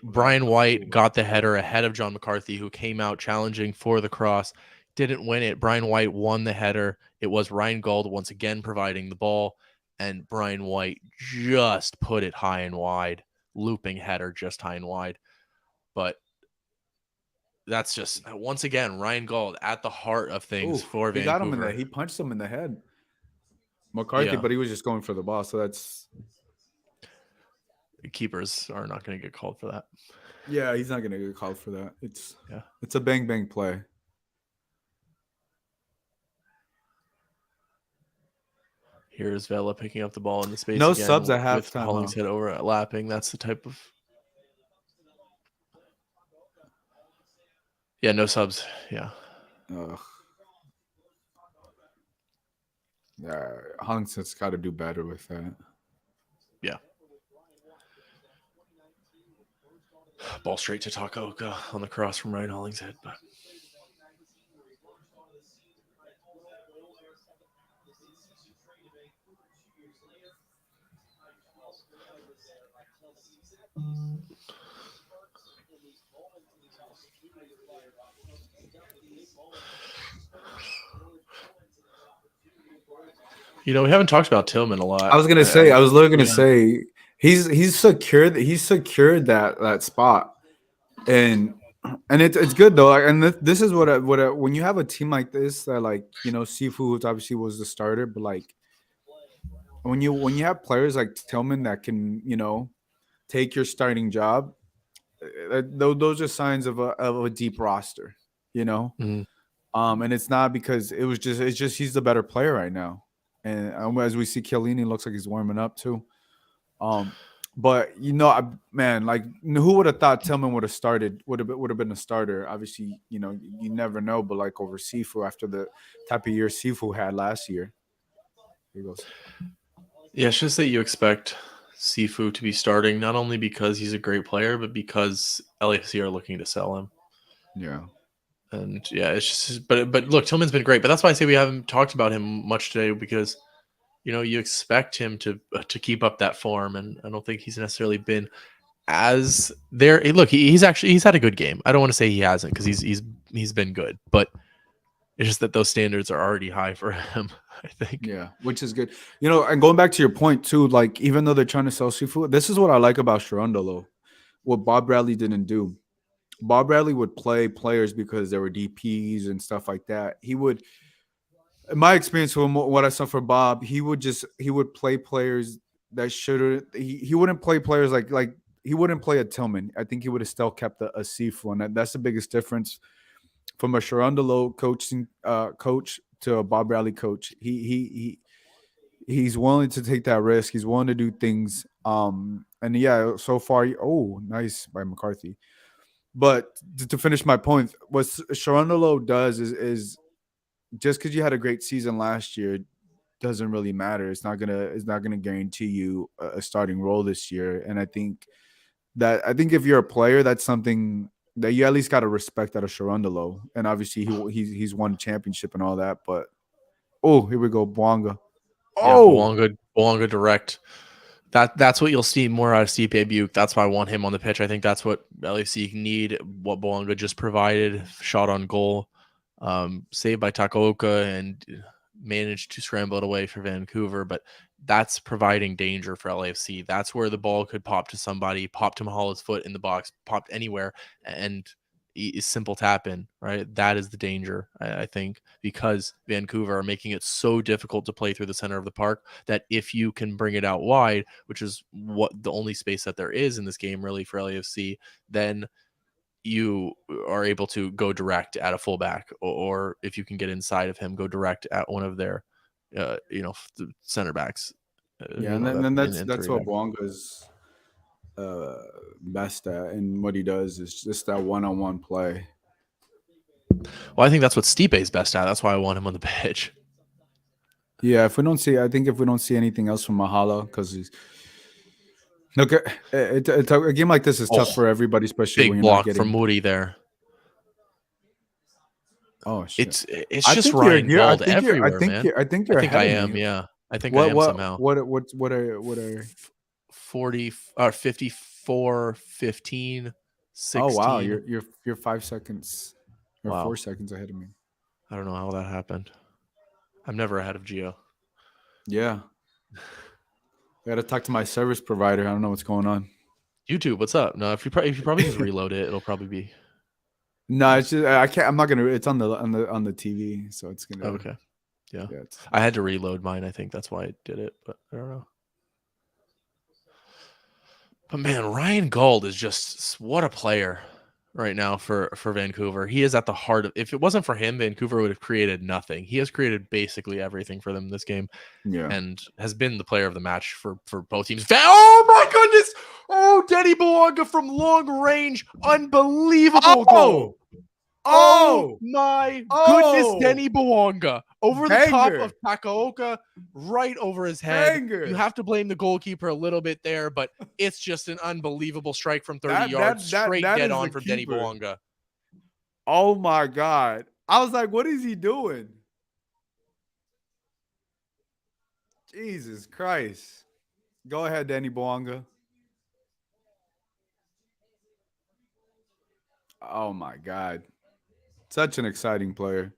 Brian White got the header ahead of John McCarthy, who came out challenging for the cross. Didn't win it. Brian White won the header. It was Ryan Gauld once again providing the ball, and Brian White just put it high and wide. Looping header just high and wide. But that's just, once again, Ryan Gauld at the heart of things for He got him in Vancouver. he punched him in the head. McCarthy, Yeah. but he was just going for the ball, so that's Keepers are not going to get called for that. yeah, he's not gonna get called for that. It's Yeah. a bang bang play. Here's Vela picking up the ball in the space No again subs at with halftime, Hollingshead over at lapping. That's the type of no subs. Yeah. Ugh. Yeah, Hollingshead's got to do better with that. Yeah. Ball straight to Takaoka on the cross from Ryan Hollingshead, but we haven't talked about Tillman a lot. I was gonna say, I was literally gonna say, he's secured that spot, and it's good though. And this is what when you have a team like this that like Sifu obviously was the starter, but like when you have players like Tillman that can take your starting job, those are signs of a deep roster, Mm-hmm. And it's not because it's just he's the better player right now, and as we see, Chiellini looks like he's warming up too. But man, like who would have thought Tillman would have been a starter? Obviously, you never know, but like over Sifu after the type of year Sifu had last year. Here goes. Yeah, it's just that you expect Sifu to be starting not only because he's a great player, but because LAFC are looking to sell him. Yeah. And yeah, it's just but look, Tillman's been great, but that's why I say we haven't talked about him much today because you expect him to keep up that form, and I don't think he's necessarily been as there. Look, he's had a good game. I don't want to say he hasn't because he's been good, but it's just that those standards are already high for him, I think. Yeah, which is good. And going back to your point too, like even though they're trying to sell Sifu, this is what I like about Sharundalo. What Bob Bradley didn't do. Bob Bradley would play players because there were DPs and stuff like that. He would, in my experience from what I saw for Bob, he would play players that should he wouldn't play players like he wouldn't play a Tillman. I think he would have still kept a Sifu, and that's the biggest difference from a Sharundalo coach to a Bob Bradley coach. He's willing to take that risk. He's willing to do things. And yeah, so far, nice by McCarthy. But to finish my point, what Sharundalo does is just because you had a great season last year doesn't really matter. It's not gonna guarantee you a starting role this year. And I think if you're a player, that's something that you at least got to respect out of Sharundalo. And obviously he's won a championship and all that. But here we go, Bwanga. Yeah, Bwanga direct. That's what you'll see more out of Stipe Buke. That's why I want him on the pitch. I think that's what LAFC need. What Bwanga just provided, shot on goal, saved by Takaoka, and managed to scramble it away for Vancouver, but that's providing danger for LAFC. That's where the ball could pop to somebody, pop to Mahala's foot in the box, pop anywhere, and simple tap in, right? That is the danger, I think, because Vancouver are making it so difficult to play through the center of the park that if you can bring it out wide, which is what the only space that there is in this game really for LAFC, then you are able to go direct at a fullback, or if you can get inside of him, go direct at one of their, center backs. Yeah, and then that's what Bwanga's best at, and what he does is just that one-on-one play. Well, I think that's what Stipe's best at. That's why I want him on the pitch. Yeah, if we don't see anything else from Mahala, because he's look, a game like this is tough for everybody, especially when big you're block not getting from Moody there. Oh shit! It's just Ryan Gold everywhere, man. I think I am. Yeah, I think I am somehow. What are 40 or 54, 15, 16. Oh wow, you're 5 seconds or Wow. 4 seconds ahead of me. I don't know how that happened. I'm never ahead of Gio. Yeah. I got to talk to my service provider. I don't know what's going on. YouTube, what's up? No, if you probably just reload it, it'll probably be. No, it's just I can't. I'm not gonna. It's on the TV, so it's gonna. Oh, okay. Yeah. I had to reload mine. I think that's why I did it, but I don't know. But man, Ryan Gold is just what a player right now for Vancouver. He is at the heart of. If it wasn't for him, Vancouver would have created nothing. He has created basically everything for them this game. Yeah, and has been the player of the match for both teams. Oh my goodness! Oh, Denny Bouanga from long range, unbelievable goal! Oh my goodness, Denny Bouanga over the top of Takaoka, right over his head. You have to blame the goalkeeper a little bit there, but it's just an unbelievable strike from 30 yards, straight dead on from Denny Bouanga. Oh my god! I was like, what is he doing? Jesus Christ. Go ahead, Denny Bouanga. Oh my God. Such an exciting player.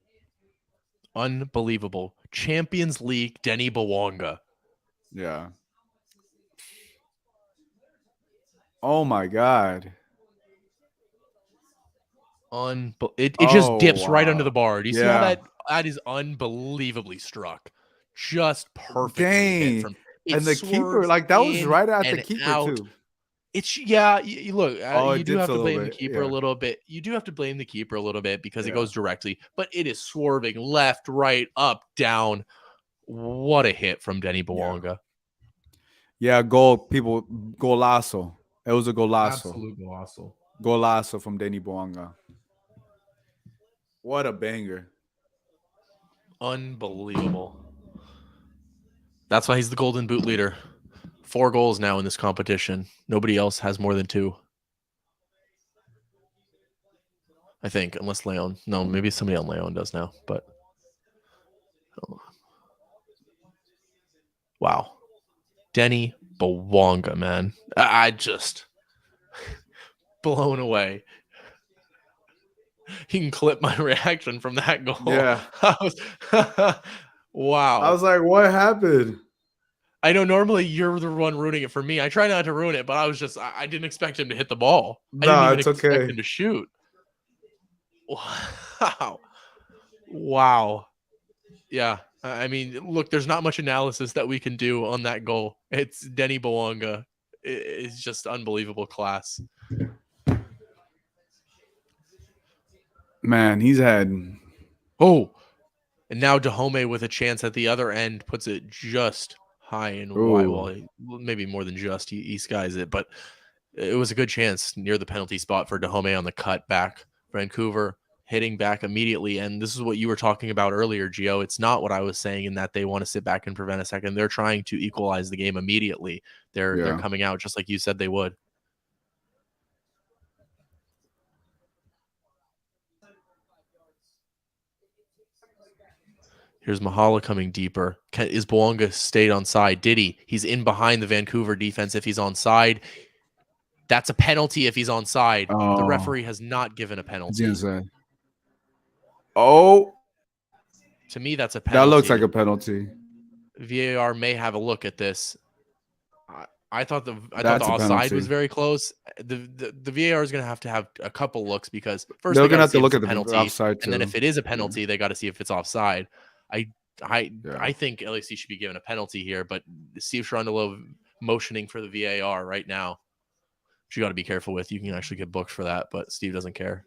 Unbelievable. Champions League Denny Bouanga. Yeah. Oh my God. It just dips right under the bar. Do you see how that is unbelievably struck? Just perfectly hit from and the keeper, like that was right at the keeper out. Too. It's look, you do have to blame the keeper a little bit. You do have to blame the keeper a little bit because it goes directly, but it is swerving left, right, up, down. What a hit from Denny Bouanga. Yeah, golazo. It was a golazo. Absolute golazo. Golazo from Denny Bouanga. What a banger. Unbelievable. That's why he's the Golden Boot leader. 4 goals now in this competition. Nobody else has more than 2. I think, unless Leon. No, maybe somebody on Leon does now, but wow. Denny Bouanga, man. I just blown away. You can clip my reaction from that goal. Yeah. Wow. I was like, what happened? I know normally you're the one ruining it for me. I try not to ruin it, but I didn't expect him to hit the ball. I didn't even expect him to shoot. Wow. Wow. Yeah. I mean, look, there's not much analysis that we can do on that goal. It's Denny Bouanga. It's just unbelievable class. Man, he's had... Oh, and now Dahomey with a chance at the other end puts it just high and wide. Well, maybe more than just. He skies it, but it was a good chance near the penalty spot for Dahomey on the cut back. Vancouver hitting back immediately, and this is what you were talking about earlier, Gio. It's not what I was saying in that they want to sit back and prevent a second. They're trying to equalize the game immediately. They're coming out just like you said they would. Here's Mahala coming deeper. Is Bouanga stayed on side? Did he? He's in behind the Vancouver defense if he's on side. That's a penalty if he's on side. Oh. The referee has not given a penalty. Oh. To me, that's a That looks like penalty. a penalty. VAR may have a look at this. I thought the That's a offside was penalty. very close. The VAR is going to have a couple looks because first They're they got gonna to have see to if look it's a at the penalty, offside and then too. if it is a Yeah. penalty, they got to see if it's offside. I Yeah. I think LAC should be given a penalty here, but Steve Cherundolo motioning for the VAR right now, which you got to be careful with. You can actually get booked for that, but Steve doesn't care.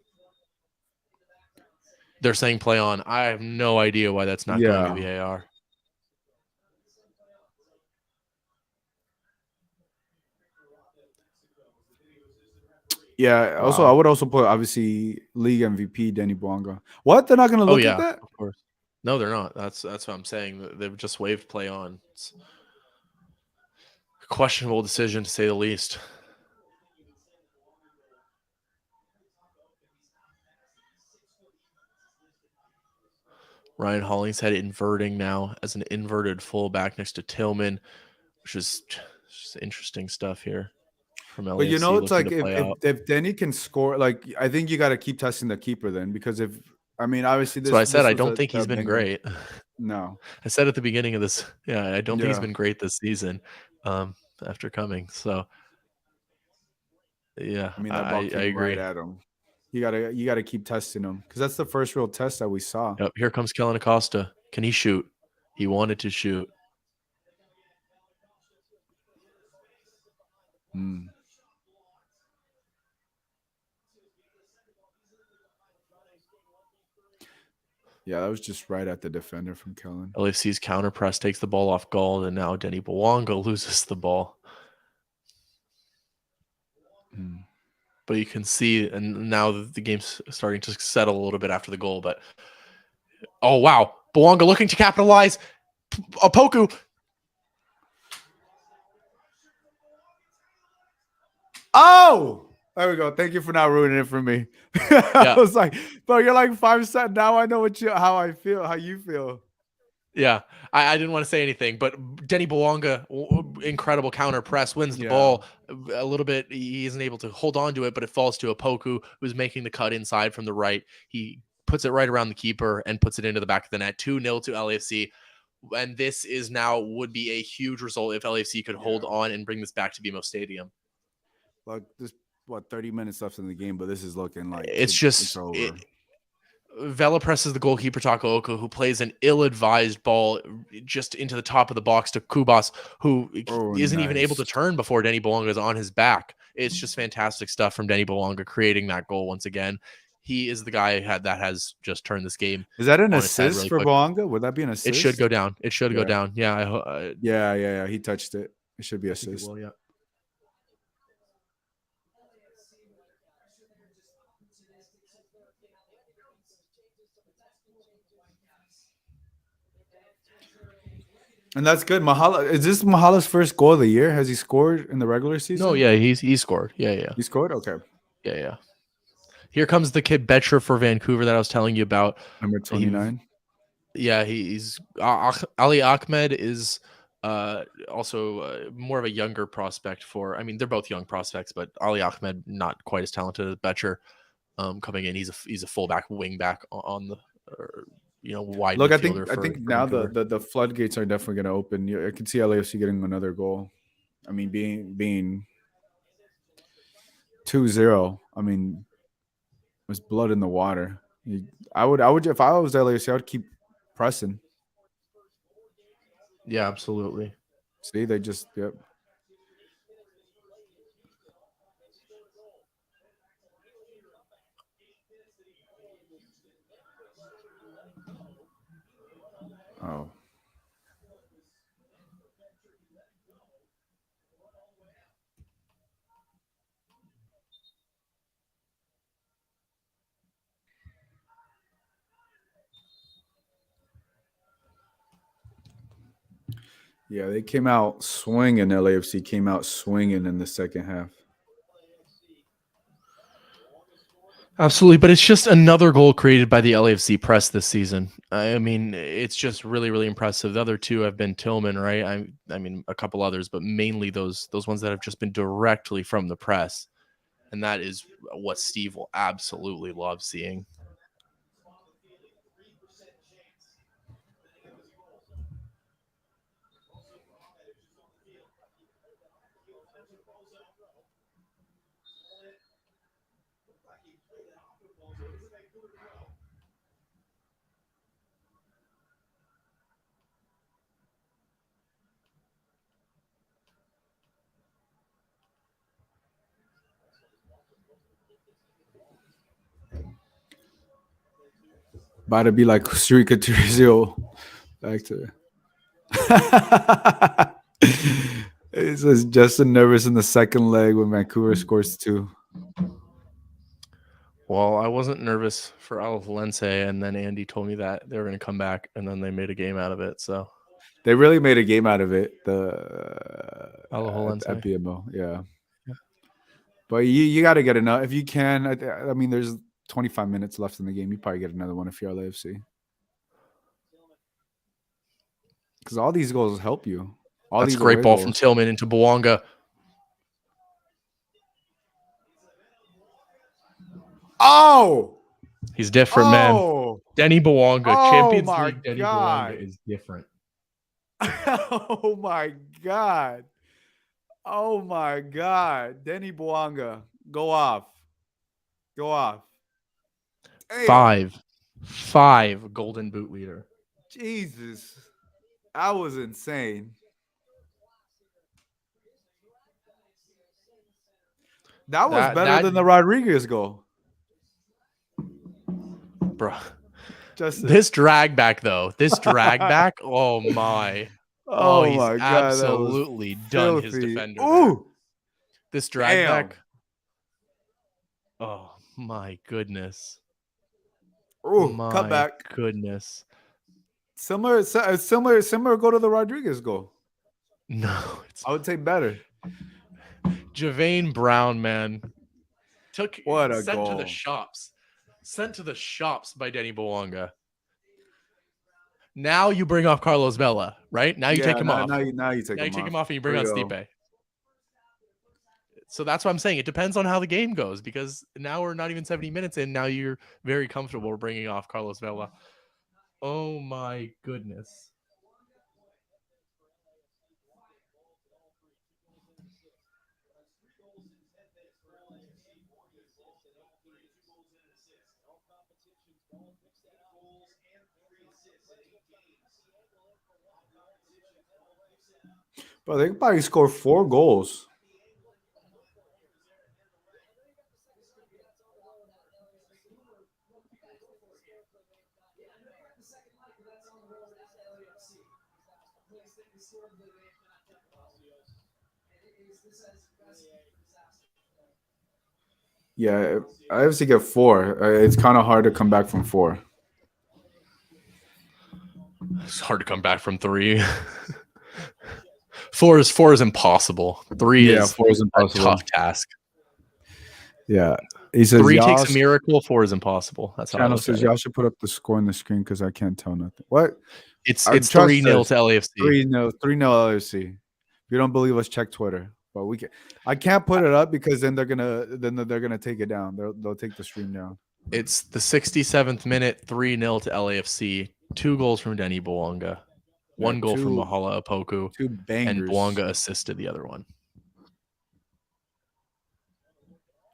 They're saying play on. I have no idea why that's not going to Yeah. VAR. Yeah. Also, I Wow. would also put obviously league MVP Danny Bouanga. What? They're not gonna Oh look at yeah, that? of course. No, they're not. That's what I'm saying. They've just waived play on. It's a questionable decision to say the least. Ryan Hollingshead inverting now as an inverted fullback next to Tillman, which is just interesting stuff here from But you LAFC know, it's looking like to play out. if Danny can score, like I think you got to keep testing the keeper then, because if I mean obviously So I said this I was don't think a he's been banger. great. No. I said at the beginning of this, yeah, I don't think he's Yeah. been great this season after coming. So yeah, I mean that ball I came right agree. at him. You gotta keep testing him because that's the first real test that we saw. Yep, here comes Kellen Acosta. Can he shoot? He wanted to shoot. Mm. Yeah, that was just right at the defender from Kellen. LAFC's counter press takes the ball off goal, and now Denny Bouanga loses the ball. Mm. But you can see, and now the game's starting to settle a little bit after the goal. But oh wow, Bouanga looking to capitalize. Opoku. Oh, there we go. Thank you for not ruining it for me. I Yeah, was like, bro, you're like 5 cents. Now I know how I feel, how you feel. yeah. I didn't want to say anything, but Denny Bouanga, incredible counter press, wins the Yeah. ball a little bit. He isn't able to hold on to it, but it falls to Opoku, who's making the cut inside from the right. He puts it right around the keeper and puts it into the back of the net. 2-0 to LAFC. And this is now would be a huge result if LAFC could hold on and bring this back to BMO Stadium. Like there's 30 minutes left in the game, but this is looking like It's it's just over. Vela presses the goalkeeper Tako Oko, who plays an ill-advised ball just into the top of the box to Kubas, who Oh, isn't even able nice. to turn before Denny Bouanga is on his back. It's just fantastic stuff from Denny Bouanga creating that goal once again. He is the guy that has just turned this game Is that an on its head assist really for quick. Bouanga? Would that be an It should assist? go down. It should go Yeah. down. Yeah, Yeah. He touched it. It should be I think it assist. will. Yeah. And that's good. Mahala, is this Mahala's first goal of the year? Has he scored in the regular season? No, yeah, he scored. Yeah. He scored? Okay. Yeah. Here comes the kid Betcher for Vancouver that I was telling you about. Number 29. He's Ali Ahmed is also more of a younger prospect for. I mean, they're both young prospects, but Ali Ahmed not quite as talented as Betcher. Coming in, he's a fullback, wingback on the wide Look, I midfielder think for now Vancouver. the floodgates are definitely going to open. I can see LAFC getting another goal. I mean, being 2-0. I mean, it was blood in the water. I would if I was LAFC, I would keep pressing. Yeah, absolutely. See, they just yep. Oh. Yeah, they came out swinging. LAFC came out swinging in the second half. Absolutely, but it's just another goal created by the LAFC press this season. I mean, it's just really, really impressive. The other two have been Tillman, right? I mean, a couple others, but mainly those ones that have just been directly from the press, and that is what Steve will absolutely love seeing. About to be like Srika Turizio back to. It says Justin nervous in the second leg when Vancouver scores 2. Well, I wasn't nervous for Alajuelense, and then Andy told me that they were going to come back, and then they made a game out of it. So They really made a game out of it. Alajuelense. At BMO, yeah. Yeah. But you got to get enough if you can. I mean, there's 25 minutes left in the game. You probably get another one if you're LAFC. Because all these goals help you. All That's these a great ball goals. from Tillman into Bouanga. Oh! He's different, man. Denny Bouanga. Champions League Denny Bouanga is different. Oh, my God. Oh, my God. Denny Bouanga. Go off. Go off. Damn. 5 Golden Boot leader. Jesus. That was insane. That was better than the Rodriguez goal. Bro. Justin. This drag back, though. Oh, my. Oh, he's my God, absolutely done his defender. Ooh. This drag back. Oh, my goodness. Ooh, cut back. Goodness. Similar go to the Rodriguez goal. No. I would say better. Javane Brown, man. Sent goal. To the shops. Sent to the shops by Denny Bouanga. Now you bring off Carlos Vela, right? Now you take him off. Now you take him off and you bring on Stipe. So that's what I'm saying. It depends on how the game goes, because now we're not even 70 minutes in. Now you're very comfortable bringing off Carlos Vela. Oh, my goodness. But they could probably score 4 goals. Yeah, I have to get 4. It's kind of hard to come back from 4. It's hard to come back from 3. 4 is impossible. 3 is 4 is impossible. A tough task. Yeah. He says 3 takes a miracle, 4 is impossible. That's how Channel says y'all should put up the score on the screen because I can't tell nothing. What? It's 3-0 to LAFC. 3-0 LAFC. If you don't believe us, check Twitter. But I can't put it up because then they're gonna take it down. They'll take the stream down. It's the 67th minute, 3-0 to LAFC. 2 goals from Denny Bouanga. 1 goal from Mahala Apoku. 2 bangers. And Bouanga assisted the other one.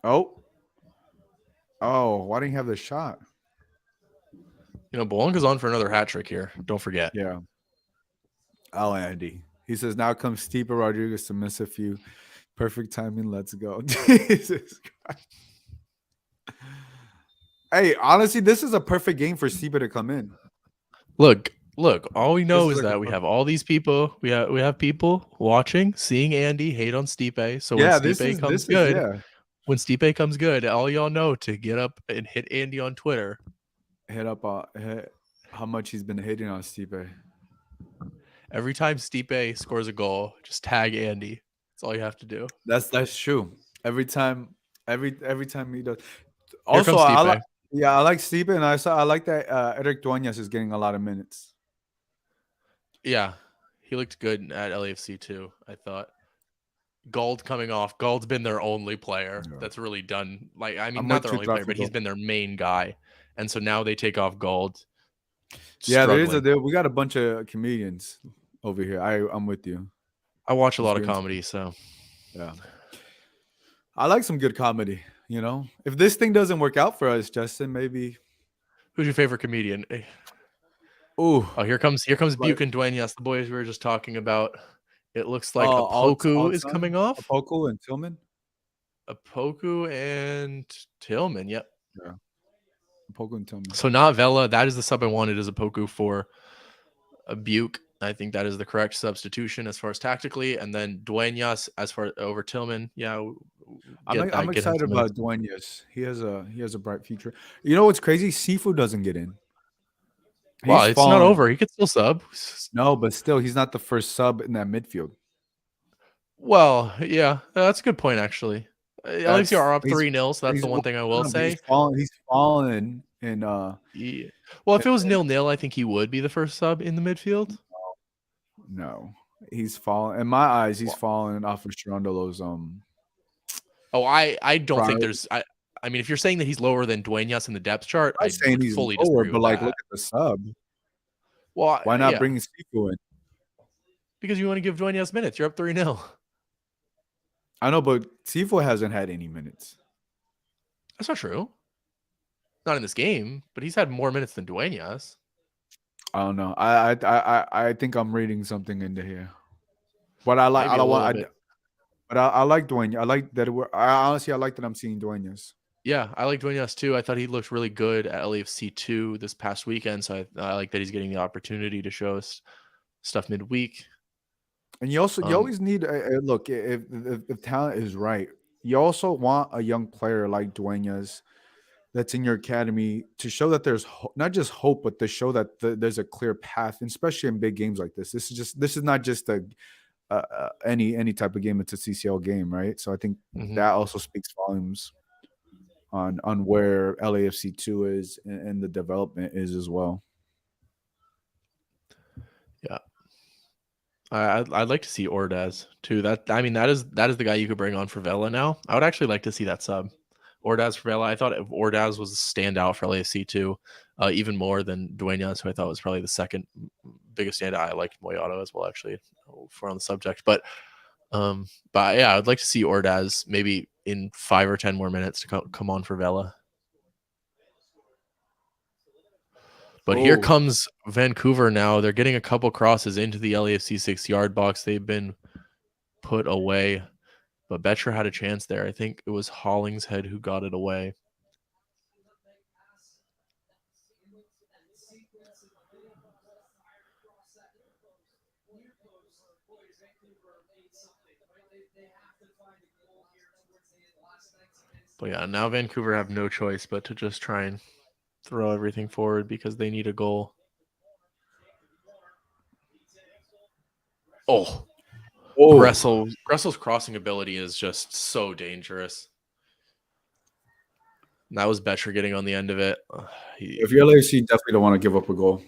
Oh, why didn't you have the shot? Bouanga's on for another hat trick here. Don't forget. Yeah. Andy. He says, now comes Stipe Rodriguez to miss a few. Perfect timing. Let's go. Jesus Christ. Hey, honestly, this is a perfect game for Stipe to come in. Look. All we know is that we have all these people. We have people watching, seeing Andy hate on Stipe. So when Stipe comes good, when Stipe comes good, all y'all know to get up and hit Andy on Twitter. Hit how much he's been hating on Stipe. Every time Stipe scores a goal, just tag Andy. That's all you have to do. That's true. Every time he does. Also, I like Stipe, and I like that Eric Dueñas is getting a lot of minutes. Yeah, he looked good at LAFC too, I thought. Guld coming off. Guld's been their only player that's really done. Not their only player, but he's been their main guy. And so now they take off Guld. Yeah, we got a bunch of comedians over here. I'm with you. I watch a lot of comedy, so yeah. I like some good comedy. if this thing doesn't work out for us, Justin, maybe. Who's your favorite comedian? Ooh, Oh, here comes like Buke and Duenas, the boys we were just talking about. It looks like all Apoku is time, coming off. Opoku and Tillman. Apoku and Tillman. Yep. Yeah, Opoku and Tillman. So not Vela. That is the sub I wanted as Apoku for a Buke. I think that is the correct substitution as far as tactically. And then Duenas as far over Tillman. Yeah, get I'm that. Get him excited some minutes. about Duenas. He has a bright future. You know what's crazy? Sifu doesn't get in. Well, He's it's not fallen. over. He could still sub. No, but still, he's not the first sub in that midfield. Well, yeah, that's a good point actually. At least you That's are up he's 3-0, so that's he's the one thing I will no, but he's say. fallen. He's fallen in Yeah. Well, if it was 0-0, I think he would be the first sub in the midfield. no. He's fallen in my eyes. He's Well, fallen off of Sharondolo's oh, I don't think pride. there's I mean, if you're saying that he's lower than Duenas in the depth chart, I'm not I saying would he's fully lower, disagree but with like, look that. at the sub. Well, Why not yeah, bring Sifu in? because you want to give Duenas minutes. You're up 3-0. I know, but Sifu hasn't had any minutes. That's not true. Not in this game, but he's had more minutes than Duenas. I don't know. I think I'm reading something into here. But I like. I Maybe a don't little want. bit. But I like Dwayne. I like that. I honestly, I like that I'm seeing Duenas. Yeah, I like Duenas too. I thought he looked really good at LAFC 2 this past weekend, so I like that he's getting the opportunity to show us stuff midweek. And you always need look if talent is right. You also want a young player like Duenas that's in your academy to show that there's not just hope, but to show that there's a clear path, and especially in big games like this. This is not just any type of game. It's a CCL game, right? So I think Mm-hmm. that also speaks volumes on where LAFC 2 is and the development is as well. Yeah, I'd like to see Ordaz too. That is the guy you could bring on for Vela now. I would actually like to see that sub. Ordaz for Vela. I thought Ordaz was a standout for LAFC too, even more than Duenas, who I thought was probably the second biggest standout. I liked Moyato as well, actually, for on the subject. But yeah, I'd like to see Ordaz maybe in 5 or 10 more minutes to come on for Vela. But here Oh, comes Vancouver now. They're getting a couple crosses into the LAFC 6-yard box. They've been put away, but Betcher had a chance there. I think it was Hollingshead who got it away. But yeah, now Vancouver have no choice but to just try and throw everything forward because they need a goal. Oh, Gressel's crossing ability is just so dangerous. And that was Betcher getting on the end of it. if you're LAFC, you definitely don't want to give up a goal.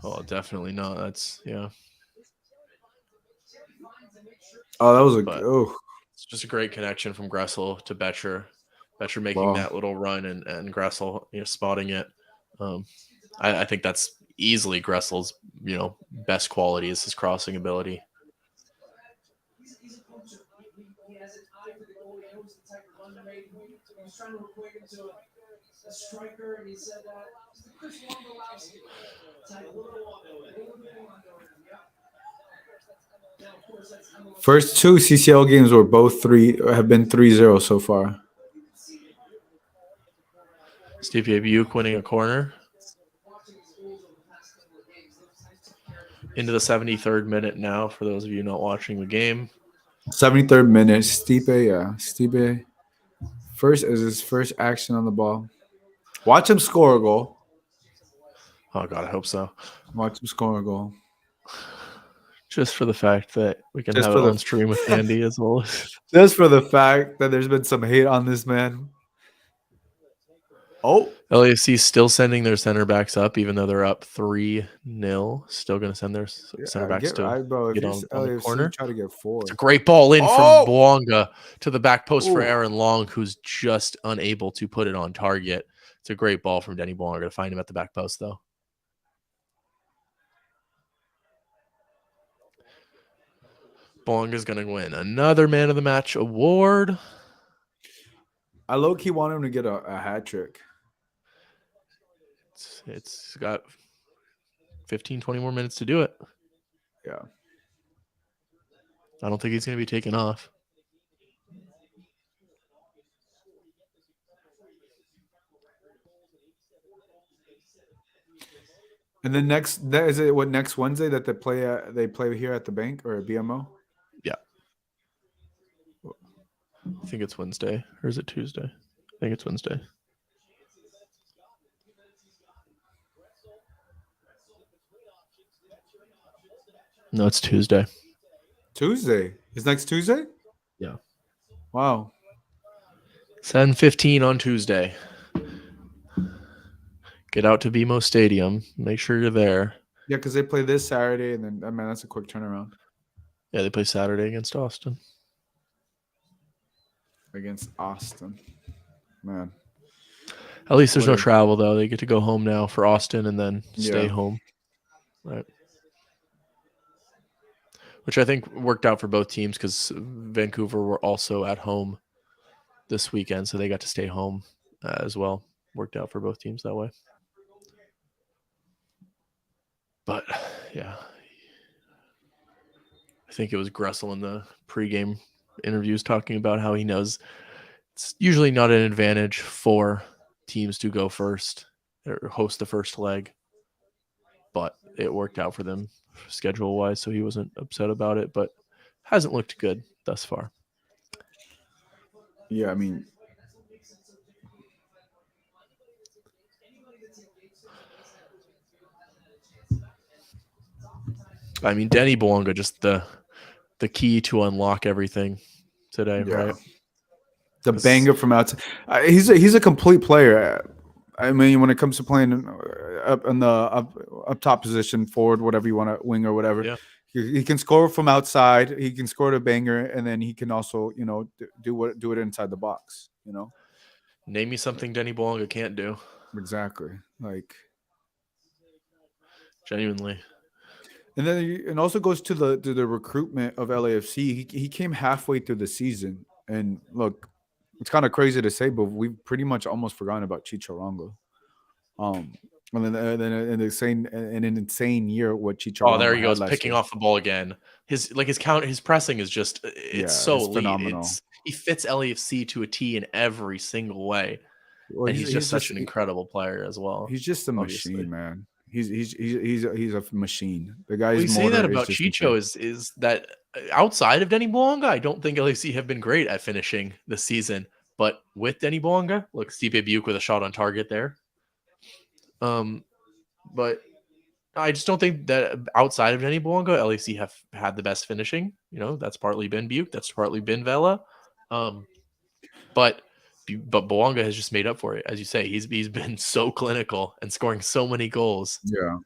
Oh, definitely not. That's yeah. Oh, that was But oh it's just a great connection from Gressel to Betcher. Betcher making wow. that little run and Gressel, spotting it. I think that's easily Gressel's, best quality is his crossing ability. First two CCL games were both have been 3-0 so far. Steve Buke winning a corner. Into the 73rd minute now, for those of you not watching the game. 73rd minute, Stipe first is his first action on the ball. Watch him score a goal. Oh God, I hope so. Watch him score a goal. Just for the fact that we can Just have for it the on stream with Andy as well. just for the fact that there's been some hate on this man. Oh, LAFC still sending their center backs up, even though they're up 3-0. Still going to send their center backs get to right, bro. If get you're on the LAFC, corner. try to get four. It's a great ball in from Oh, Boanga to the back post for ooh. Aaron Long, who's just unable to put it on target. It's a great ball from Denny Boanga to find him at the back post, though. Boanga's going to win another Man of the Match award. I low key want him to get a hat trick. It's got 15, 20 more minutes to do it. Yeah. I don't think he's going to be taken off. And then is it what next Wednesday that they play here at the bank or at BMO? Yeah. I think it's Wednesday. Or is it Tuesday? I think it's Wednesday. No, it's Tuesday. Tuesday. Is next Tuesday? Yeah. Wow. 7:15 on Tuesday. Get out to BMO Stadium. Make sure you're there. Yeah, because they play this Saturday, and then that's a quick turnaround Yeah, they play Saturday against Austin. against Austin. Man. At least there's no travel, though. They get to go home now for Austin and then stay home. Right. Which I think worked out for both teams because Vancouver were also at home this weekend, so they got to stay home as well. Worked out for both teams that way. But, yeah. I think it was Gressel in the pregame interviews talking about how he knows it's usually not an advantage for teams to go first or host the first leg, but it worked out for them schedule wise, so he wasn't upset about it, but hasn't looked good thus far. Yeah, I mean, Denny Bouanga, just the key to unlock everything today, right? The banger from outside. He's a complete player. I mean, when it comes to playing up in the up top position, forward, whatever you want to, wing or whatever, Yeah. he can score from outside. He can score the banger, and then he can also, do it inside the box. Name me something Denny Bouanga can't do. Exactly. Like, genuinely. and then it also goes to the recruitment of LAFC. He came halfway through the season, and look, it's kind of crazy to say, but we've pretty much almost forgotten about Chicharrongo. And then an insane year what Chicharrongo there he had goes, last picking year. off the ball again. His pressing is just it's so it's elite. phenomenal. He fits LAFC to a T in every single way. Well, and he's just such an incredible player as well. He's just a obviously. machine, man. He's a machine. The guy's we say that motor about is just Chicho insane. is that outside of Denny Bouanga, I don't think LAFC have been great at finishing this season. But with Denny Bouanga, look, Stipe Buke with a shot on target there. But I just don't think that outside of Denny Bouanga, LAFC have had the best finishing. That's partly been Buke, that's partly been Vela. But Bouanga has just made up for it. As you say, he's been so clinical and scoring so many goals. Yeah.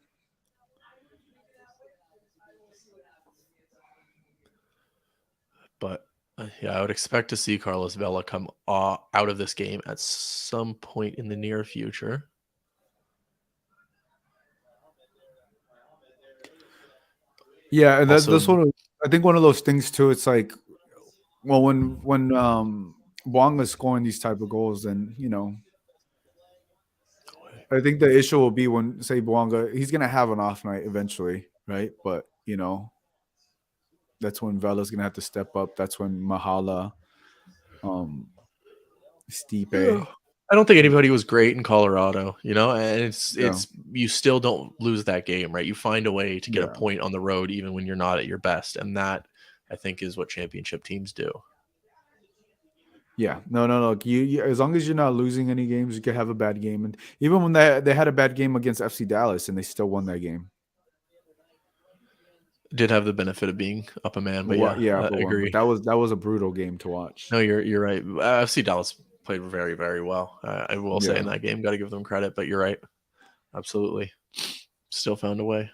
But I would expect to see Carlos Vela come out of this game at some point in the near future. Yeah, and that's I think one of those things too. It's like, well, when Bouanga's scoring these type of goals, then I think the issue will be when, say, Bouanga, he's gonna have an off night eventually, right? But that's when Vela's gonna have to step up. That's when Mahala, Stipe. I don't think anybody was great in Colorado, and it's you still don't lose that game, right? You find a way to get a point on the road even when you're not at your best, and that I think is what championship teams do. Yeah, no. Look, you as long as you're not losing any games, you can have a bad game, and even when they had a bad game against FC Dallas, and they still won that game. Did have the benefit of being up a man, but I agree. But that was a brutal game to watch. No, you're right. FC Dallas played very, very well. I will say in that game, got to give them credit, but you're right. Absolutely. Still found a way.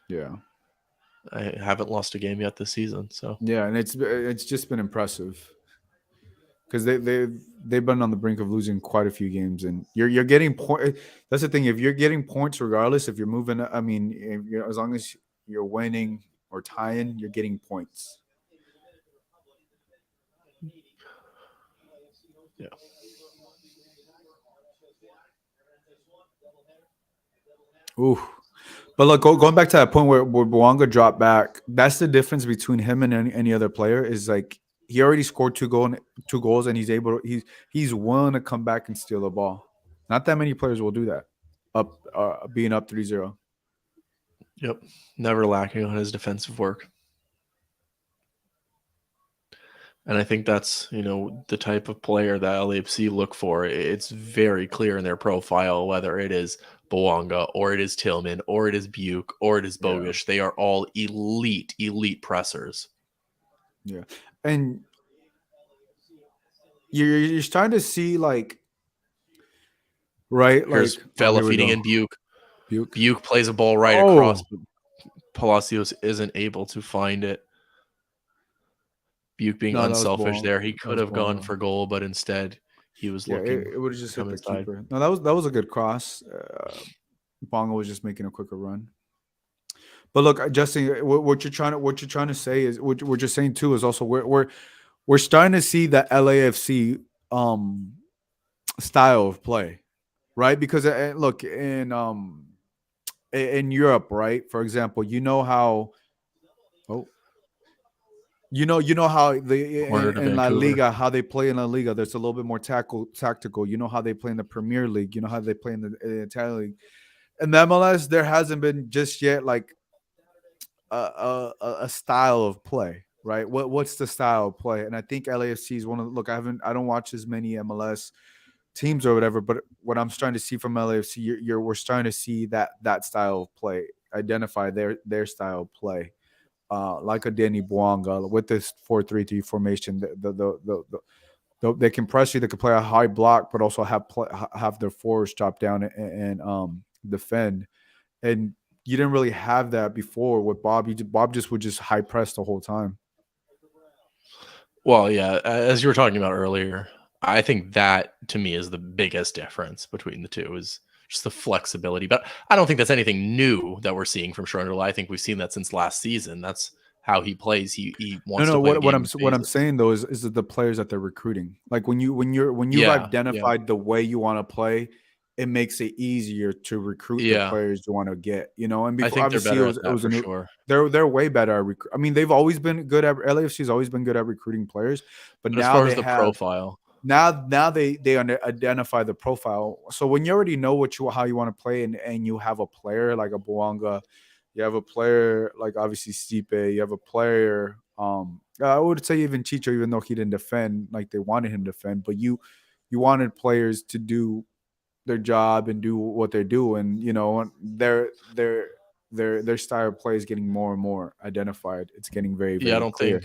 Yeah. I haven't lost a game yet this season, so. Yeah, and it's just been impressive. Because they've been on the brink of losing quite a few games, and you're getting point. That's the thing. If you're getting points, regardless, if you're moving, I mean, as long as you're winning or tying, you're getting points. Yeah. Ooh. But look, going back to that point where Bouanga dropped back, that's the difference between him and any other player. Is like he already scored two goals, and he's willing to come back and steal the ball. Not that many players will do that. Being up 3-0. Yep. Never lacking on his defensive work. And I think that's, the type of player that LAFC look for. It's very clear in their profile, whether it is Bouanga or it is Tillman or it is Buke or it is Yeah, Bogish. They are all elite pressers. yeah, and you're starting to see like right, Here's like oh Vela here we feeding go, in Buke. Buke. Buke plays a ball right across, Oh but Palacios isn't able to find it. Buke being no, that was unselfish Bouanga. there. He That could was have gone Bouanga. for goal, but instead he was Yeah, looking it would have to just hit come the inside. keeper. No, that was a good cross. Bonga was just making a quicker run. But look, Justin, what you're trying to say is what we're just saying too is also we're starting to see the LAFC style of play, right? Because look in Europe, right? For example, you know how oh you know how Corner to in La Vancouver. Liga how they play in La Liga. There's a little bit more tactical. You know how they play in the Premier League. You know how they play in the Italian League. In the MLS, there hasn't been just yet like a style of play, right? What's the style of play? And I think LAFC is one of look. I don't watch as many MLS teams or whatever, but what I'm starting to see from LAFC, we're starting to see that style of play, identify their style of play, like a Danny Bouanga with this 4-3-3 formation. They can press you, they can play a high block, but also have their forwards drop down and defend. And you didn't really have that before with Bob. Bob just would just high press the whole time. Well, yeah, as you were talking about earlier, I think that to me is the biggest difference between the two is just the flexibility. But I don't think that's anything new that we're seeing from Schroeder. I think we've seen that since last season. That's how he plays. He No, wants to no. play the What game I'm in what I'm phases. saying though is that the players that they're recruiting, like when you've Yeah, yeah, identified the way you want to play, it makes it easier to recruit the yeah. players you want to get. You know, and I before think they're obviously it better was at it that was a for new. sure. They're way better at I mean, they've always been good at LAFC's always been good at recruiting players, but But as now far they as the have profile, now they identify the profile. So when you already know how you want to play and you have a player like a Boanga, you have a player like obviously Stipe, you have a player I would say even Chicho, even though he didn't defend like they wanted him to defend, but you wanted players to do their job and do what they do, and you know their style of play is getting more and more identified. It's getting very yeah, very clear.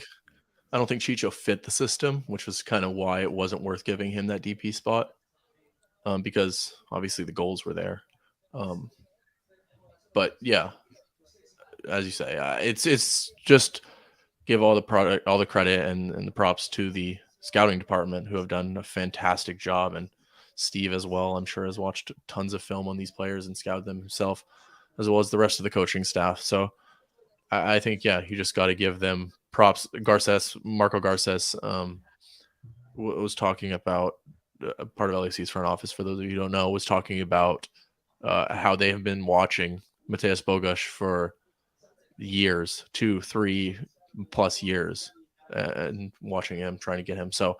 I don't think Chicho fit the system, which was kind of why it wasn't worth giving him that DP spot. Because obviously the goals were there. Um, but yeah, as you say, it's just give all the credit and the props to the scouting department who have done a fantastic job, and Steve as well. I'm sure has watched tons of film on these players and scouted them himself, as well as the rest of the coaching staff. So I think you just got to give them props. Marco Garces, was talking about part of LAC's front office. For those of you who don't know, was talking about how they have been watching Mateus Bogusz for years, 2-3+ years, and watching him, trying to get him. So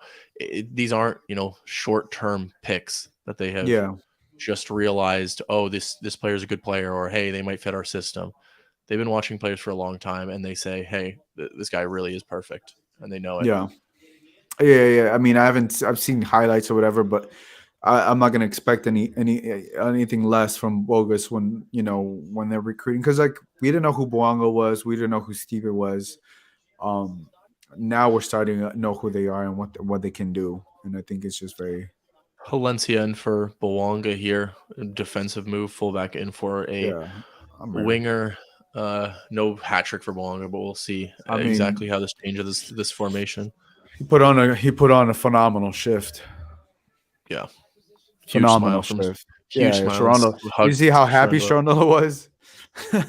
these aren't short-term picks that they have Yeah, just realized. Oh, this player is a good player, or hey, they might fit our system. They've been watching players for a long time, and they say, hey, this guy really is perfect, and they know it. yeah. Yeah. I mean, I've seen highlights or whatever, but I'm not gonna expect anything less from Bogus when when they're recruiting because like we didn't know who Boanga was, we didn't know who Steve was. Um, Now we're starting to know who they are and what they can do, and I think it's just very Valencia in for Bawanga here. Defensive move, fullback in for a yeah. I'm ready. winger. No hat trick for Bawanga, but we'll see I exactly mean, how this changes this formation. he put on a phenomenal shift. Yeah, huge Phenomenal smile from shift. huge Yeah, smile and Sharonda. You hugged see how happy Sharondula. Sharonda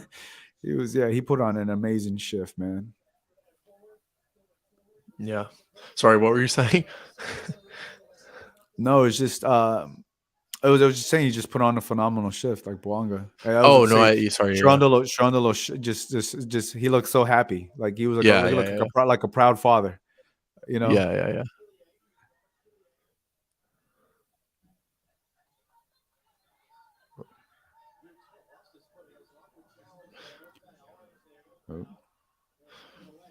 was? He put on an amazing shift, man. Yeah. Sorry, what were you saying? No, it's just I was just saying he just put on a phenomenal shift like Bouanga. I was Oh gonna no, say sorry, yeah, Shrondolo just he looked so happy. Like he was like yeah, he yeah, looked yeah, like a proud father, you know? yeah, yeah, yeah. Oh,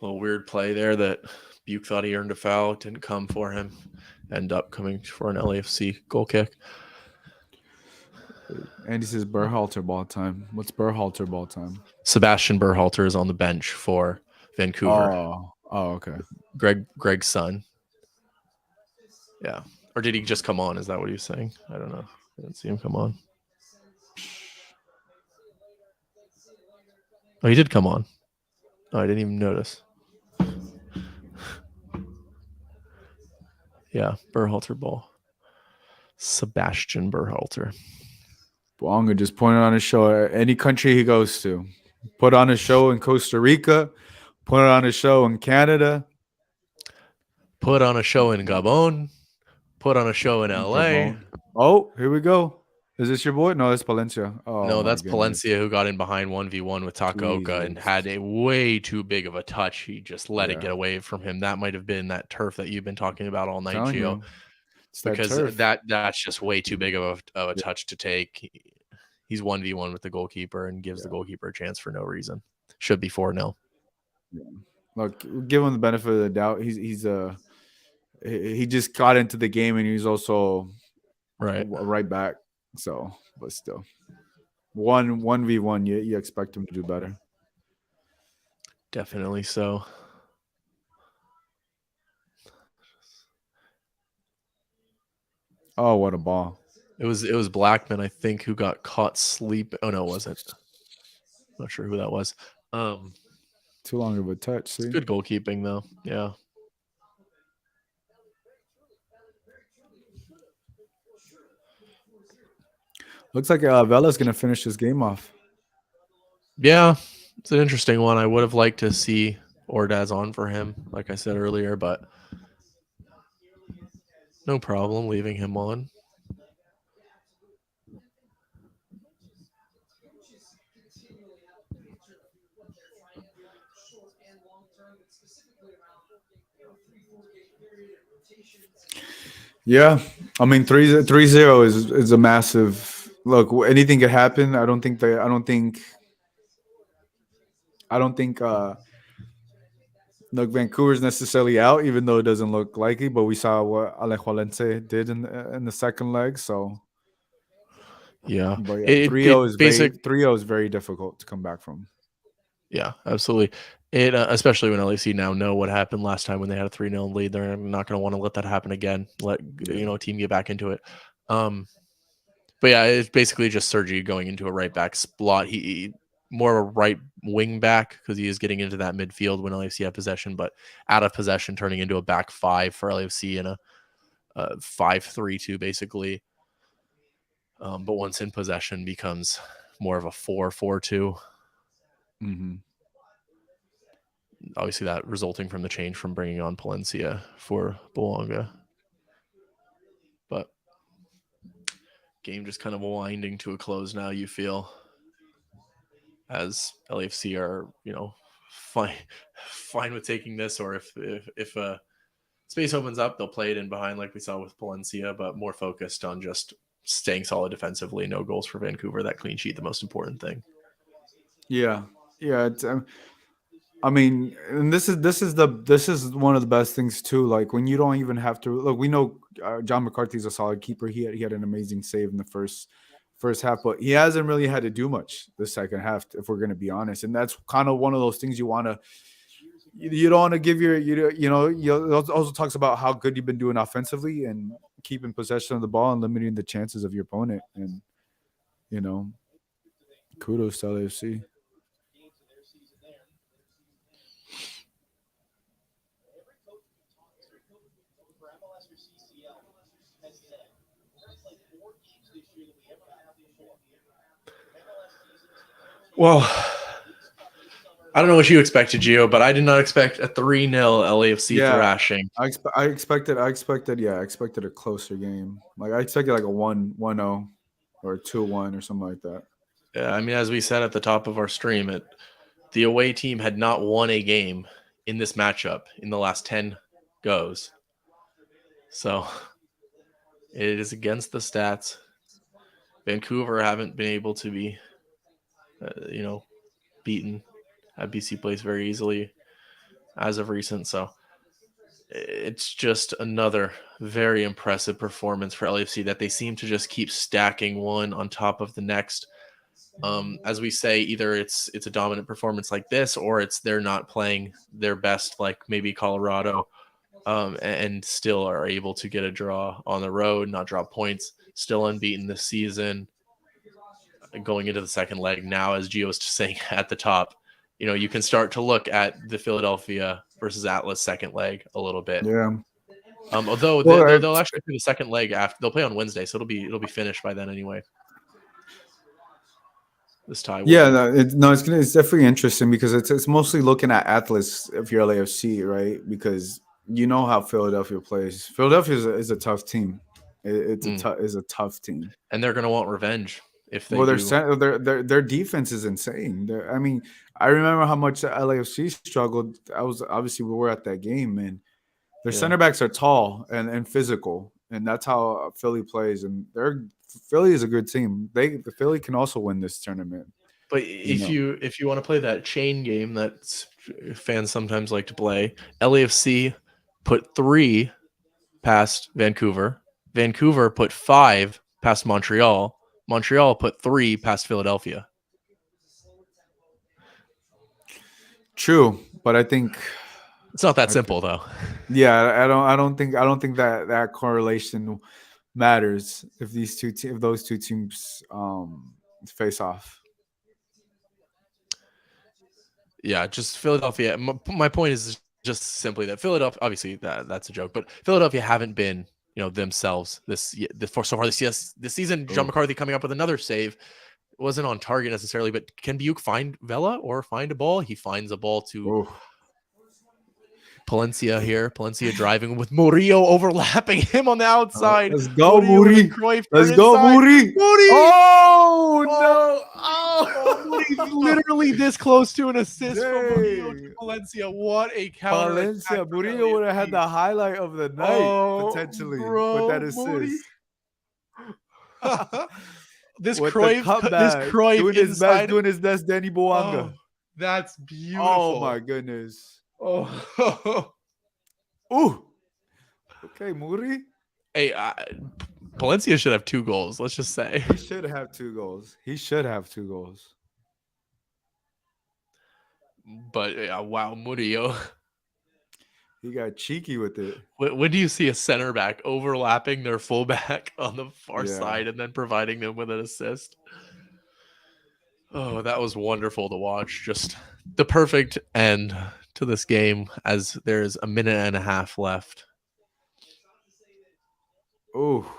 A little weird play there that Buke thought he earned a foul, didn't come for him, end up coming for an LAFC goal kick. Andy says Berhalter ball time. What's Berhalter ball time? Sebastian Berhalter is on the bench for Vancouver. Oh, okay. Greg's son. Yeah. Or did he just come on? Is that what he was saying? I don't know. I didn't see him come on. Oh, he did come on. Oh, I didn't even notice. Yeah, Berhalter ball. Sebastian Berhalter. Bouanga just pointed on his show. Any country he goes to, put on a show in Costa Rica, put on a show in Canada, Put on a show in Gabon. Put on a show in LA. Gabon. Oh, here we go. Is this your boy? No, it's Palencia. Oh No, my that's goodness, Palencia who got in behind 1v1 with Takaoka and Jesus. had a way too big of a touch. He just let it Yeah, get away from him. That might have been that turf that you've been talking about all night, telling Gio, you, it's that because turf. that's just way too big of a Yeah, touch to take. He's 1v1 with the goalkeeper and gives the yeah, goalkeeper a chance for no reason. Should be 4-0. yeah. Look, give him the benefit of the doubt. He just got into the game and he's also Right. right back. So, but still, one v one. You expect him to do better. Definitely so. Oh, what a ball! It was Blackman, I think, who got caught sleep. Oh no, it wasn't. I'm not sure who that was. Too long of a touch. It's See, good goalkeeping though. Yeah. looks like Vela's gonna finish this game off. Yeah, it's an interesting one. I would have liked to see Ordaz on for him, like I said earlier, but no problem leaving him on. Yeah, I mean 3-0 is a massive look. Anything could happen. I don't think look Vancouver's necessarily out, even though it doesn't look likely. But we saw what Alajuelense did in the second leg. So, Yeah, but yeah, it basic. 3-0 is very difficult to come back from. Yeah, absolutely. It especially when LAC now know what happened last time when they had a 3-0 lead. They're not going to want to let that happen again. Let Yeah. a team get back into it. But yeah, it's basically just Sergi going into a right back slot. He more of a right wing back because he is getting into that midfield when LAFC had possession, but out of possession, turning into a back five for LAFC in a 5-3-2 basically. But once in possession, becomes more of a 4-4-2. Mm-hmm. Obviously, that resulting from the change from bringing on Palencia for Bouanga. But game just kind of winding to a close now, you feel, as LAFC are, fine with taking this, or if space opens up, they'll play it in behind like we saw with Palencia, but more focused on just staying solid defensively. No goals for Vancouver. That clean sheet, the most important thing. Yeah, yeah. I mean, and this is one of the best things too. Like when you don't even have to look. We know John McCarthy's a solid keeper. He had an amazing save in the first half, but he hasn't really had to do much the second half, if we're going to be honest. And that's kind of one of those things you want to. You don't want to give you also talks about how good you've been doing offensively and keeping possession of the ball and limiting the chances of your opponent. And you know, kudos to LAFC. Well, I don't know what you expected, Gio, but I did not expect a 3-0 LAFC Yeah, thrashing. I expected a closer game. Like I expected like a 1-0 or 2-1 or something like that. Yeah, I mean, as we said at the top of our stream, the away team had not won a game in this matchup in the last 10 goes. So it is against the stats. Vancouver haven't been able to be, beaten at BC Place very easily as of recent. So it's just another very impressive performance for LAFC that they seem to just keep stacking one on top of the next. As we say, either it's a dominant performance like this, or it's they're not playing their best, like maybe Colorado, and still are able to get a draw on the road, not drop points, still unbeaten this season. Going into the second leg now, as Gio was saying at the top, you can start to look at the Philadelphia versus Atlas second leg a little bit. Yeah. Although Well, they'll actually play the second leg after they'll play on Wednesday, so it'll be finished by then anyway. This tie will yeah, be. it's definitely interesting because it's mostly looking at Atlas if you're LAFC, right? Because you know how Philadelphia plays. Philadelphia is a tough team. It's a tough team. And they're going to want revenge if they Well, do. their defense is insane. I mean, I remember how much LAFC struggled. I was obviously we were at that game, and their Yeah. center backs are tall and physical, and that's how Philly plays. And Philly is a good team. The Philly can also win this tournament. But if you want to play that chain game that fans sometimes like to play, LAFC put 3 past Vancouver. Vancouver put 5 past Montreal. Montreal put 3 past Philadelphia. True, but I think it's not that simple though. Yeah, I don't think that correlation matters if those two teams face off. Yeah, just Philadelphia. My point is just simply that Philadelphia, obviously that's a joke, but Philadelphia haven't been, themselves so far this season. John McCarthy coming up with another save. It wasn't on target necessarily, but can Buick find Vela or find a ball? He finds a ball to Palencia here. Palencia driving with Murillo overlapping him on the outside. Let's go, Muri. Let's go, Muri. Oh, no. Oh, Muri's literally this close to an assist from Murillo to Palencia. What a counter. Palencia. Murillo would have had the highlight of the night, potentially, with that assist. This Cruyff doing his best Danny Boanga. Oh, that's beautiful. Oh my goodness. Oh. Ooh. Okay, Muri. Hey, Palencia should have 2 goals. Let's just say he should have 2 goals. But wow, Murillo. He got cheeky with it. When do you see a center back overlapping their fullback on the far side and then providing them with an assist? Oh, that was wonderful to watch. Just the perfect end to this game as there's a minute and a half left. Oh.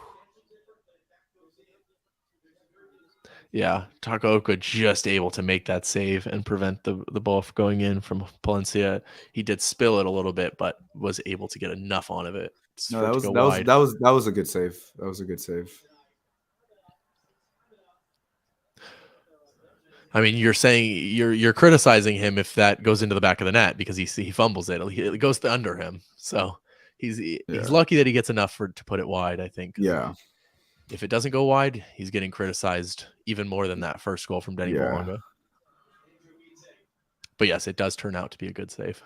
Yeah, Takaoka just able to make that save and prevent the ball from going in from Palencia. He did spill it a little bit, but was able to get enough on of it. No, that was a good save. That was a good save. I mean, you're saying you're criticizing him if that goes into the back of the net because he fumbles it. It goes under him, so he's lucky that he gets enough to put it wide. I think. Yeah. If it doesn't go wide, he's getting criticized even more than that first goal from Denny Boanga. But yes, it does turn out to be a good save.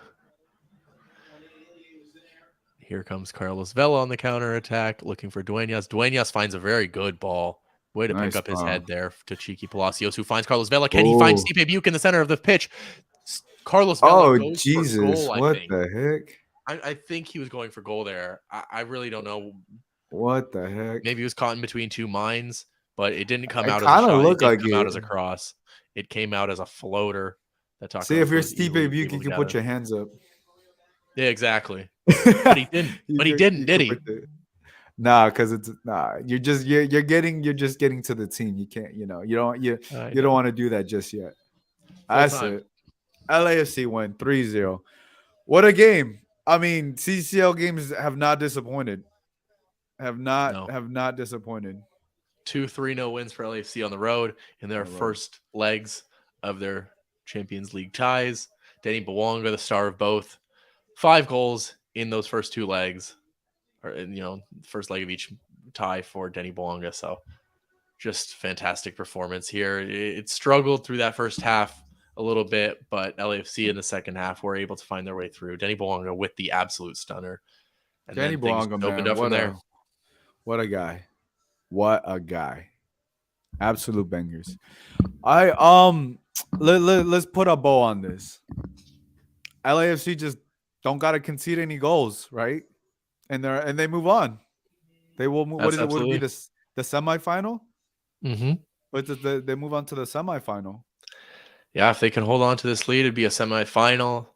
Here comes Carlos Vela on the counter attack, looking for Dueñas. Dueñas finds a very good ball. Way to pick up his head there to Cheeky Palacios, who finds Carlos Vela. Can he find Stipe Buick in the center of the pitch? Carlos Vela goes for goal, what the heck? I think he was going for goal there. I really don't know. What the heck? Maybe he was caught in between 2 minds, but it didn't come out as a shot. It didn't come out as a cross. It came out as a floater. See, if you're Stipe Buick, you can put your hands up. Yeah, exactly. But he didn't. Did he? Nah, because it's You're just getting to the team. You can't. You don't want to do that just yet. That's it. LAFC win 3-0. What a game. I mean, CCL games have not disappointed. No, Have not disappointed 2-3-0 wins for LAFC on the road in their on the road. first legs of their Champions League ties. Denny Bawonga, the star of both, 5 goals in those first 2 legs, or first leg of each tie for Denny Bawonga. So just fantastic performance here. It struggled through that first half a little bit, but LAFC in the second half were able to find their way through. Denny Bawonga with the absolute stunner, and Danny then things Bouanga, just opened man, up from there. what a guy. What a guy. Absolute bangers. Let's put a bow on this. LAFC just don't gotta concede any goals, right? And they move on. They will move, what That's is it? Would it be absolutely. the semifinal? Mm-hmm. But they move on to the semifinal. Yeah, if they can hold on to this lead, it'd be a semifinal.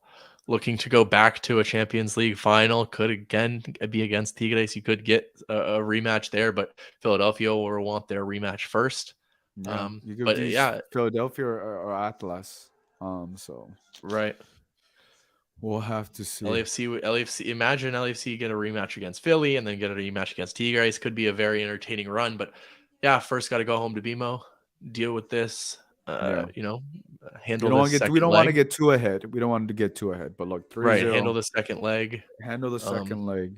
Looking to go back to a Champions League final, could again be against Tigres. You could get a rematch there, but Philadelphia will want their rematch first. Yeah, you could But use yeah, Philadelphia or Atlas. So right. we'll have to see. LAFC. Imagine LAFC get a rematch against Philly and then get a rematch against Tigres. Could be a very entertaining run. But yeah, first got to go home to BMO, deal with this. Yeah. Handle this We second don't want to leg. get too ahead. We don't want to get too ahead. But look, Right, 3-0. handle the second leg. Handle the Um, second leg.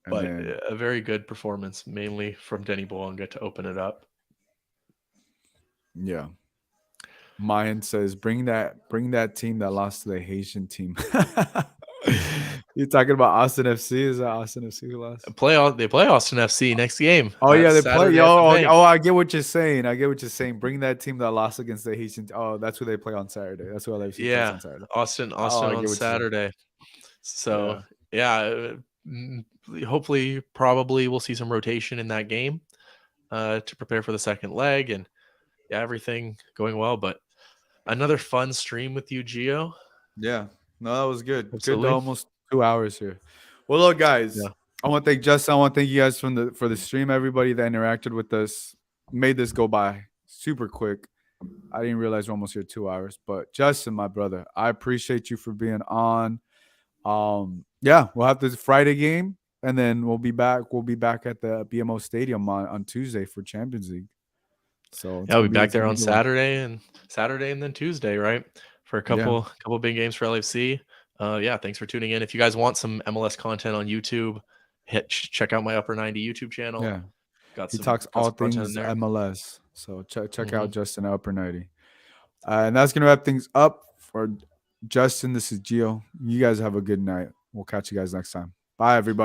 And but then a very good performance, mainly from Denny Bouanga to open it up. yeah. Mayan says, bring that team that lost to the Haitian team. You talking about Austin FC? Is that Austin FC who lost? They play Austin FC next game. Oh yeah, they play. Saturday at the Yo, bank. oh, I get what you're saying. Bring that team that lost against the Haitian. Oh, that's who they play on Saturday. That's who LAFC plays Yeah, on Saturday. Austin Oh, I on get what you're saying. Saturday. So Yeah, yeah, hopefully, probably we'll see some rotation in that game to prepare for the second leg, and yeah, everything going well. But another fun stream with you, Gio. yeah. No, that was good. Good, Absolutely. almost 2 hours here. Well, look, guys. Yeah. I want to thank Justin. I want to thank you guys for the stream. Everybody that interacted with us made this go by super quick. I didn't realize we're almost here 2 hours. But Justin, my brother, I appreciate you for being on. Yeah, we'll have this Friday game, and then we'll be back. We'll be back at the BMO Stadium on Tuesday for Champions League. So Yeah, I'll be back it's there gonna be on a good one. Saturday and then Tuesday, right? For a Yeah, couple big games for LAFC. Yeah, thanks for tuning in. If you guys want some MLS content on YouTube, check out my Upper 90 YouTube channel. yeah. Got He some talks got all some content in things there. MLS. So check Hmm. out Justin Upper 90. And that's gonna wrap things up for Justin. This is Gio. You guys have a good night. We'll catch you guys next time. Bye, everybody.